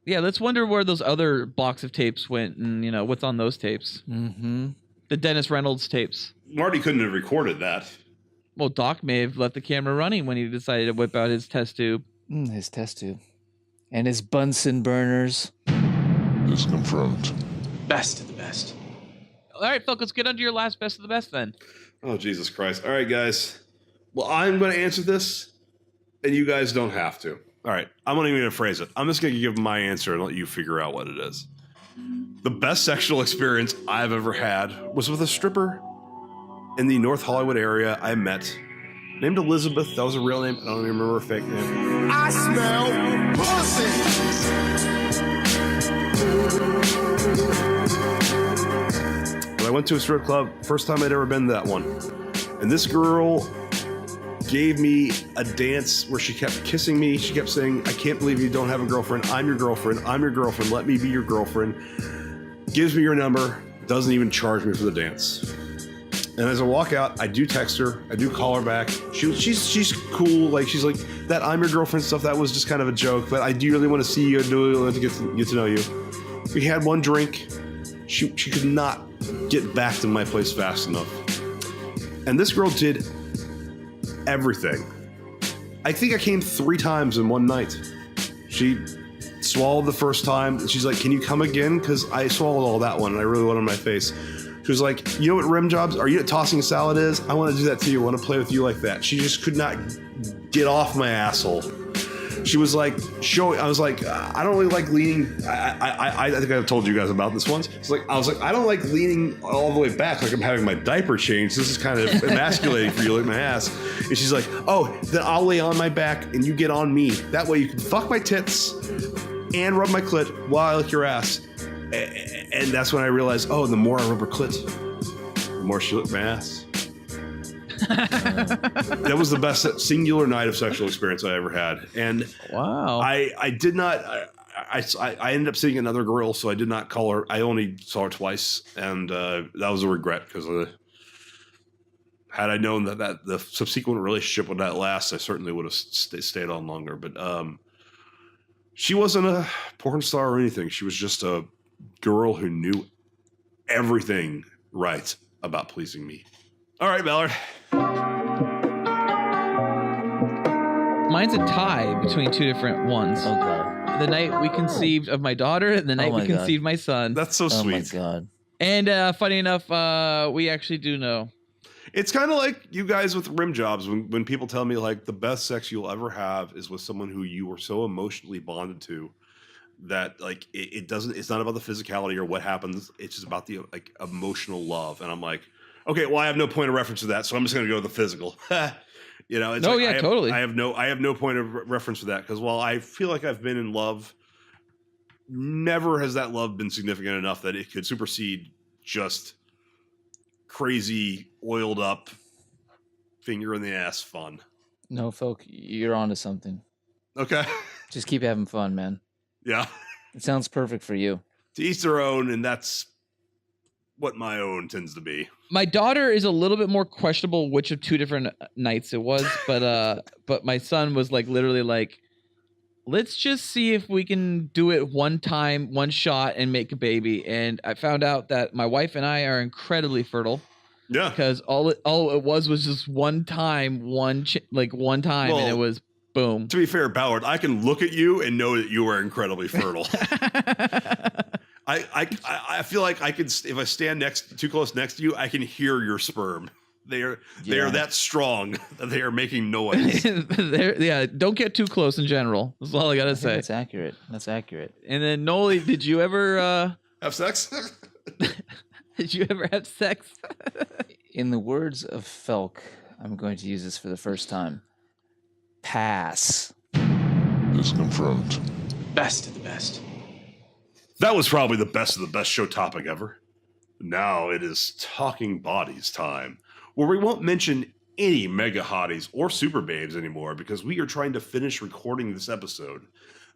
Yeah, let's wonder where those other box of tapes went, and what's on those tapes. Mm-hmm. The Dennis Reynolds tapes. Marty couldn't have recorded that. Well, Doc may have left the camera running when he decided to whip out his test tube. His test tube. And his Bunsen burners. It's confirmed. Best of the best. All right, Phil, let's get on to your last best of the best then. Oh, Jesus Christ. All right, guys. Well, I'm going to answer this, and you guys don't have to. All right, I'm not even going to phrase it. I'm just going to give my answer and let you figure out what it is. The best sexual experience I've ever had was with a stripper in the North Hollywood area I met, named Elizabeth. That was a real name. I don't even remember her fake name. I smell pussy. But I went to a strip club, first time I'd ever been to that one. And this girl gave me a dance where she kept kissing me. She kept saying, I can't believe you don't have a girlfriend. I'm your girlfriend. I'm your girlfriend. Let me be your girlfriend. Gives me your number. Doesn't even charge me for the dance. And as I walk out, I do text her. I do call her back. She's cool. Like she's like that I'm your girlfriend stuff. That was just kind of a joke. But I do really want to see you. I do want to get to know you. We had one drink. She could not get back to my place fast enough. And this girl did everything. I think I came 3 times in one night. She swallowed the first time. And she's like, can you come again? Because I swallowed all that one and I really wanted my face. She was like, you know what rim jobs are? You know what tossing a salad is? I want to do that to you. I want to play with you like that. She just could not get off my asshole. She was like, I was like, I don't really like leaning. I think I've told you guys about this once. I was like, I don't like leaning all the way back like I'm having my diaper changed. This is kind of emasculating for you, like my ass. And she's like, oh, then I'll lay on my back and you get on me. That way you can fuck my tits and rub my clit while I lick your ass. And that's when I realized, oh, the more I rub her clit, the more she licked my ass. That was the best singular night of sexual experience I ever had. And wow, I did not. I ended up seeing another girl, so I did not call her. I only saw her twice, and that was a regret because had I known that the subsequent relationship would not last, I certainly would have stayed on longer. But she wasn't a porn star or anything. She was just a girl who knew everything right about pleasing me. All right, Ballard. Mine's a tie between 2 different ones. Oh, God. The night we conceived of my daughter and the night we conceived my son. That's so sweet. Oh, my God. And funny enough, we actually do know. It's kind of like you guys with rim jobs when people tell me like the best sex you'll ever have is with someone who you were so emotionally bonded to that like it's not about the physicality or what happens. It's just about the like emotional love. And I'm like, okay, well, I have no point of reference to that, so I'm just going to go with the physical. It's totally. I have no point of reference for that because while I feel like I've been in love, never has that love been significant enough that it could supersede just crazy, oiled up, finger in the ass fun. No, folk, you're onto something. Okay. Just keep having fun, man. Yeah. It sounds perfect for you. To each their own, and that's what my own tends to be. My daughter is a little bit more questionable which of 2 different nights it was, but my son was like literally like, let's just see if we can do it one time, one shot, and make a baby. And I found out that my wife and I are incredibly fertile. Yeah. Because all it was just one time, and it was boom. To be fair, Ballard, I can look at you and know that you are incredibly fertile. I feel like I could, if I stand too close next to you, I can hear your sperm. They are that strong that they are making noise. Don't get too close in general. That's all I gotta say. That's accurate. That's accurate. And then Noli, did you ever have sex? Did you ever have sex? In the words of Felk, I'm going to use this for the first time. Pass. Is confirmed. Best of the best. That was probably the best of the best show topic ever. Now it is Talking Bodies time, where we won't mention any mega hotties or super babes anymore because we are trying to finish recording this episode.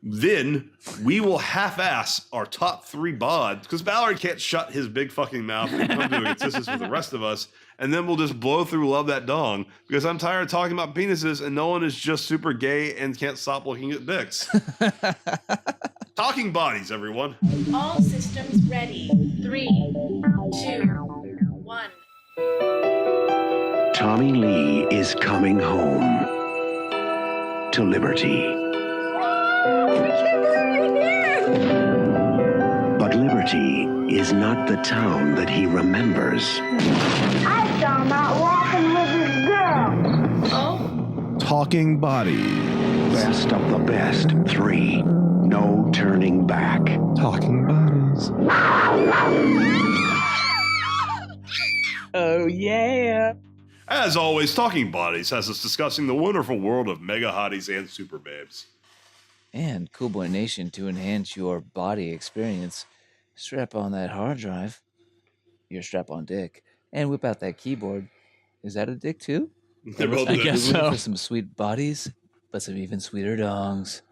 Then we will half-ass our top 3 bods because Ballard can't shut his big fucking mouth and come to a consensus with the rest of us. And then we'll just blow through Love That Dong because I'm tired of talking about penises and no one is just super gay and can't stop looking at dicks. Talking Bodies, everyone. All systems ready. 3, 2, 1. Tommy Lee is coming home to liberty. But liberty is not the town that he remembers. I saw him out walking with his girl. Oh? Talking Bodies. Best of the best. 3. No turning back. Talking Bodies. Oh, yeah. As always, Talking Bodies has us discussing the wonderful world of mega hotties and super babes. And Cool Boy Nation, to enhance your body experience, strap on that hard drive, your strap-on dick, and whip out that keyboard. Is that a dick too? I guess so. For some sweet bodies, but some even sweeter dongs.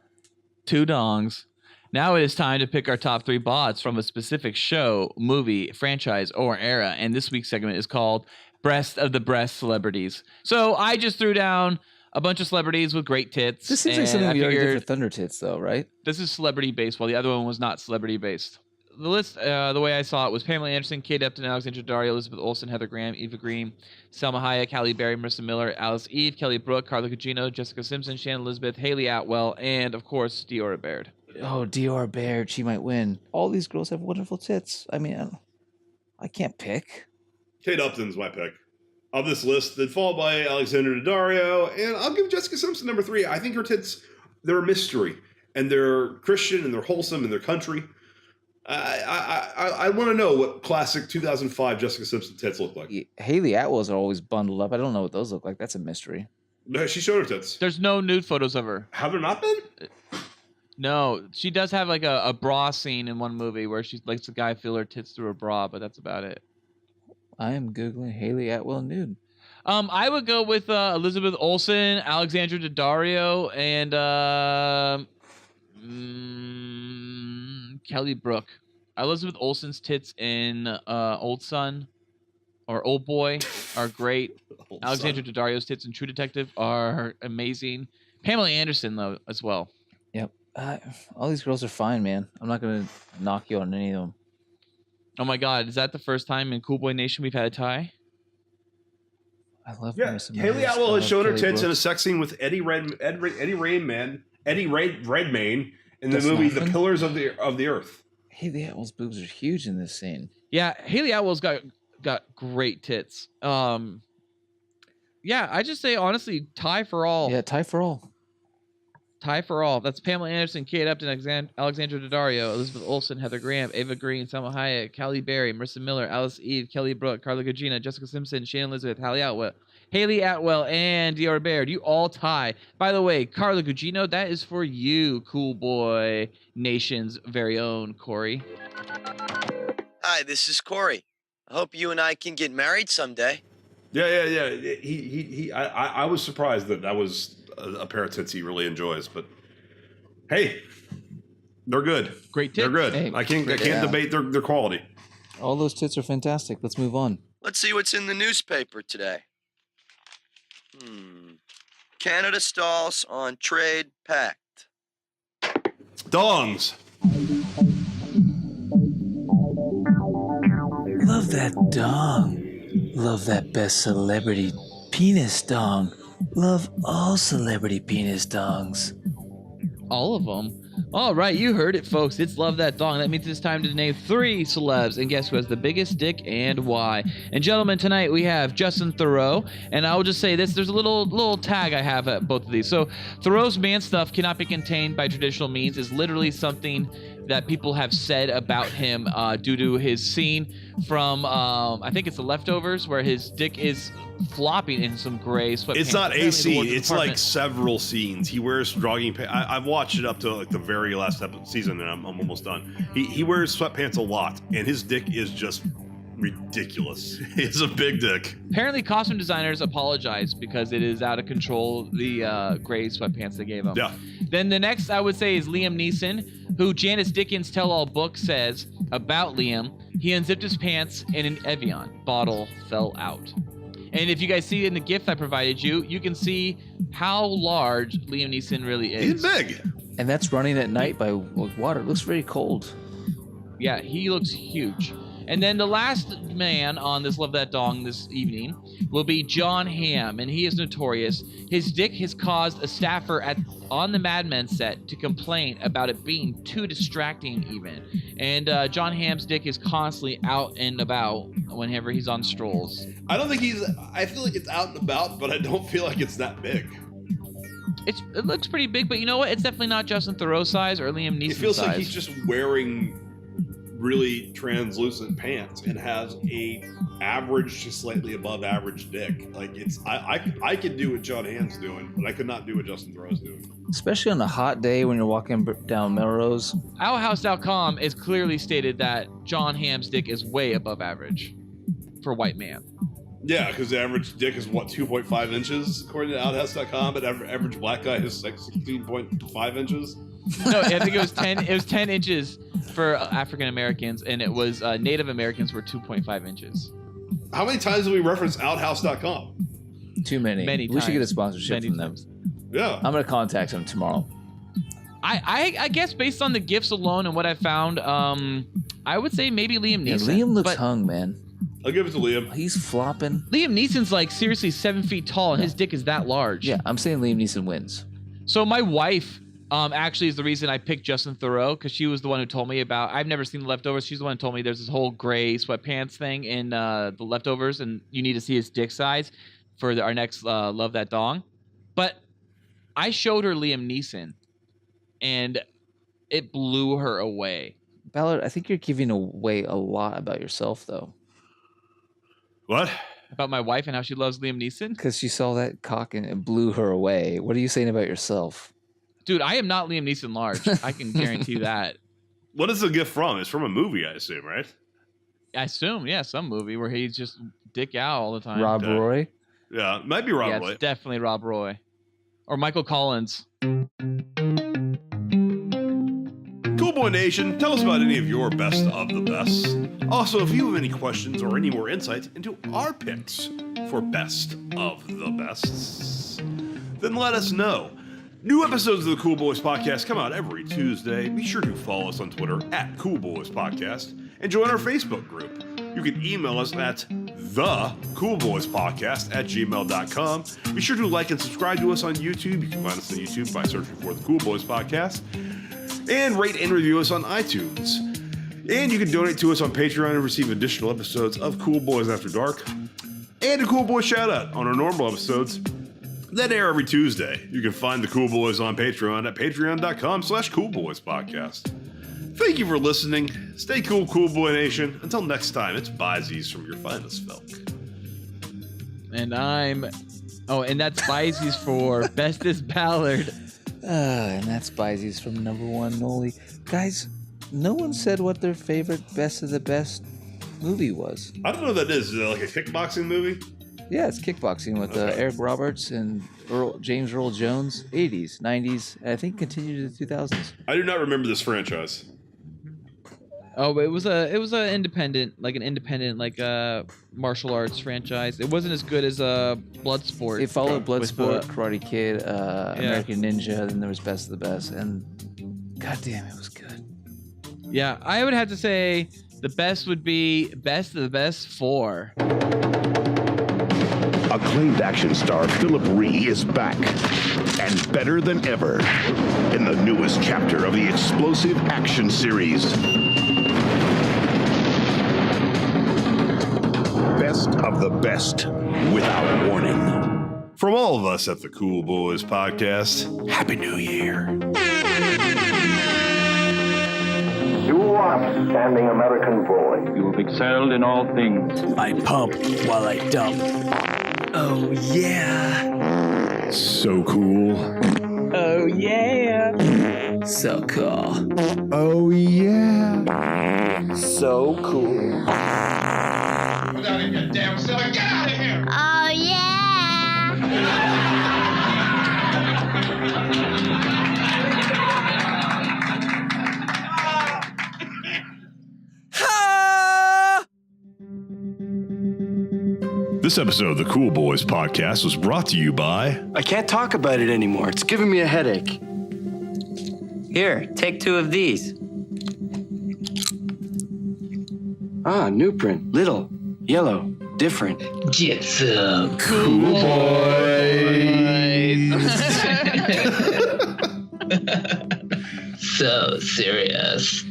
2 dongs. Now it is time to pick our top 3 bots from a specific show, movie, franchise, or era. And this week's segment is called Breast of the Breast Celebrities. So I just threw down a bunch of celebrities with great tits. This seems like something we already did for Thunder Tits, though, right? This is celebrity-based, while the other one was not celebrity-based. The list, the way I saw it, was Pamela Anderson, Kate Upton, Alexandra Daddario, Elizabeth Olsen, Heather Graham, Eva Green, Selma Hayek, Halle Berry, Marissa Miller, Alice Eve, Kelly Brook, Carla Gugino, Jessica Simpson, Shannon Elizabeth, Haley Atwell, and, of course, Diora Baird. Oh, Diora Baird, she might win. All these girls have wonderful tits. I mean, I can't pick. Kate Upton's my pick. Of this list, then followed by Alexandra Daddario, and I'll give Jessica Simpson number 3. I think her tits, they're a mystery, and they're Christian, and they're wholesome, and they're country. I want to know what classic 2005 Jessica Simpson tits look like. Haley Atwell's are always bundled up. I don't know what those look like. That's a mystery. No, she showed her tits. There's no nude photos of her. Have there not been? No, she does have like a bra scene in one movie where she lets the guy feel her tits through her bra, but that's about it. I am Googling Haley Atwell nude. I would go with Elizabeth Olsen, Alexandra Daddario, and Kelly Brook. Elizabeth Olsen's tits in Old Son or Old Boy are great. Alexandra Daddario's tits in True Detective are amazing. Pamela Anderson, though, as well. Yep. All these girls are fine, man. I'm not going to knock you on any of them. Oh my God, is that the first time in Cool Boy Nation we've had a tie? I love Marissa Haley Atwell has shown her tits in a sex scene with Eddie Redmayne in the movie The Pillars of the Earth. Haley Atwell's boobs are huge in this scene. Yeah, Haley Atwell's got great tits. Yeah, I just say honestly, tie for all. Yeah, tie for all. Tie for all. That's Pamela Anderson, Kate Upton, Alexandra Daddario, Elizabeth Olsen, Heather Graham, Ava Green, Selma Hayek, Halle Berry, Marissa Miller, Alice Eve, Kelly Brook, Carla Gugino, Jessica Simpson, Shannon Elizabeth, Haley Atwell, and Diora Baird. You all tie. By the way, Carla Gugino, that is for you, Cool Boy Nation's very own Corey. Hi, this is Corey. I hope you and I can get married someday. Yeah. I was surprised that was a pair of tits he really enjoys, but hey, they're good. Great tits. They're good. Hey, I can't debate their quality. All those tits are fantastic. Let's move on. Let's see what's in the newspaper today. Canada stalls on trade pact. Dongs. Love that dong. Love that best celebrity penis dong. Love all celebrity penis dongs. All of them. All right, you heard it, folks. It's Love That Dong. That means it's time to name 3 celebs, and guess who has the biggest dick and why. And gentlemen, tonight we have Justin Theroux, and I will just say this: there's a little tag I have at both of these. So Theroux's man stuff cannot be contained by traditional means. Is literally something that people have said about him due to his scene from I think it's The Leftovers, where his dick is flopping in some gray sweatpants. It's not a scene. It's department. like several scenes. He wears jogging pants. I've watched it up to like the very last season, and I'm almost done. He wears sweatpants a lot, and his dick is just ridiculous. It's a big dick. Apparently, costume designers apologized because it is out of control, the gray sweatpants they gave him. Yeah. Then the next I would say is Liam Neeson, who Janice Dickens' tell-all book says about Liam, he unzipped his pants and an Evian bottle fell out. And if you guys see in the GIF I provided you, you can see how large Liam Neeson really is. He's big. And that's running at night by water. It looks very cold. Yeah, he looks huge. And then the last man on this Love That Dong this evening will be John Hamm, and he is notorious. His dick has caused a staffer on the Mad Men set to complain about it being too distracting even. And John Hamm's dick is constantly out and about whenever he's on strolls. I don't think I feel like it's out and about, but I don't feel like it's that big. It looks pretty big, but you know what? It's definitely not Justin Theroux size or Liam Neeson size. It feels like he's just wearing really translucent pants and has a average to slightly above average dick. Like I could do what John Hamm's doing, but I could not do what Justin Theroux's doing. Especially on a hot day when you're walking down Melrose. Outhouse.com is clearly stated that John Hamm's dick is way above average for a white man. Yeah, because the average dick is what, 2.5 inches according to Outhouse.com, but average black guy is like 16.5 inches. No, I think it was 10. It was 10 inches for African Americans, and it was Native Americans were 2.5 inches. How many times have we referenced Outhouse.com? Too many. Many we times. should get a sponsorship from them. Yeah, I'm gonna contact them tomorrow. I guess based on the gifts alone and what I found, I would say maybe Liam Neeson. Yeah, Liam looks hung, man. I'll give it to Liam. He's flopping. Liam Neeson's like seriously 7 feet tall, and his dick is that large. Yeah, I'm saying Liam Neeson wins. So my wife actually is the reason I picked Justin Theroux, because she was the one who told me about. I've never seen The Leftovers. She's the one who told me there's this whole gray sweatpants thing in The Leftovers, and you need to see his dick size for our next Love That Dong. But I showed her Liam Neeson, and it blew her away. Ballard, I think you're giving away a lot about yourself, though. What? About my wife and how she loves Liam Neeson? Because she saw that cock and it blew her away. What are you saying about yourself? Dude, I am not Liam Neeson large. I can guarantee that. What is the gift from? It's from a movie, I assume, right? I assume, yeah, some movie where he's just dick out all the time. Rob Roy? Yeah, it might be Rob Roy. It's definitely Rob Roy. Or Michael Collins. Cool Boy Nation, tell us about any of your best of the best. Also, if you have any questions or any more insight into our picks for best of the bests, then let us know. New episodes of the Cool Boys Podcast come out every Tuesday. Be sure to follow us on Twitter at Cool Boys Podcast and join our Facebook group. You can email us at thecoolboyspodcast@gmail.com. Be sure to like and subscribe to us on YouTube. You can find us on YouTube by searching for the Cool Boys Podcast. And rate and review us on iTunes. And you can donate to us on Patreon and receive additional episodes of Cool Boys After Dark. And a Cool Boy shout out on our normal episodes that air every Tuesday. You can find the Cool Boys on Patreon at patreon.com/coolboyspodcast. Thank you for listening. Stay cool, Cool Boy Nation. Until next time, it's Byzies from your finest Felk. And that's Byzies for Bestest Ballard. And that's Byzies from number one Noli. Guys, no one said what their favorite best of the best movie was. I don't know what that is. Is it like a kickboxing movie? Yeah, it's kickboxing with Eric Roberts and James Earl Jones. 80s, 90s, and I think continued to the 2000s. I do not remember this franchise. Oh, it was an independent martial arts franchise. It wasn't as good as Bloodsport. It followed Bloodsport, Karate Kid, American Ninja, then there was Best of the Best, and goddamn, it was good. Yeah, I would have to say the best would be Best of the Best 4. Acclaimed action star Philip Ree is back, and better than ever, in the newest chapter of the explosive action series. Best of the best, without warning. From all of us at the Cool Boys Podcast, Happy New Year. You are an outstanding American boy. You have excelled in all things. I pump while I dump. Oh, yeah. So cool. Oh, yeah. So cool. Oh, yeah. So cool. Get out of here, damn silly. Get out of here! Oh, yeah. This episode of the Cool Boys Podcast was brought to you by... I can't talk about it anymore. It's giving me a headache. Here, take 2 of these. Ah, new print. Little, yellow, different. Get some Cool So serious.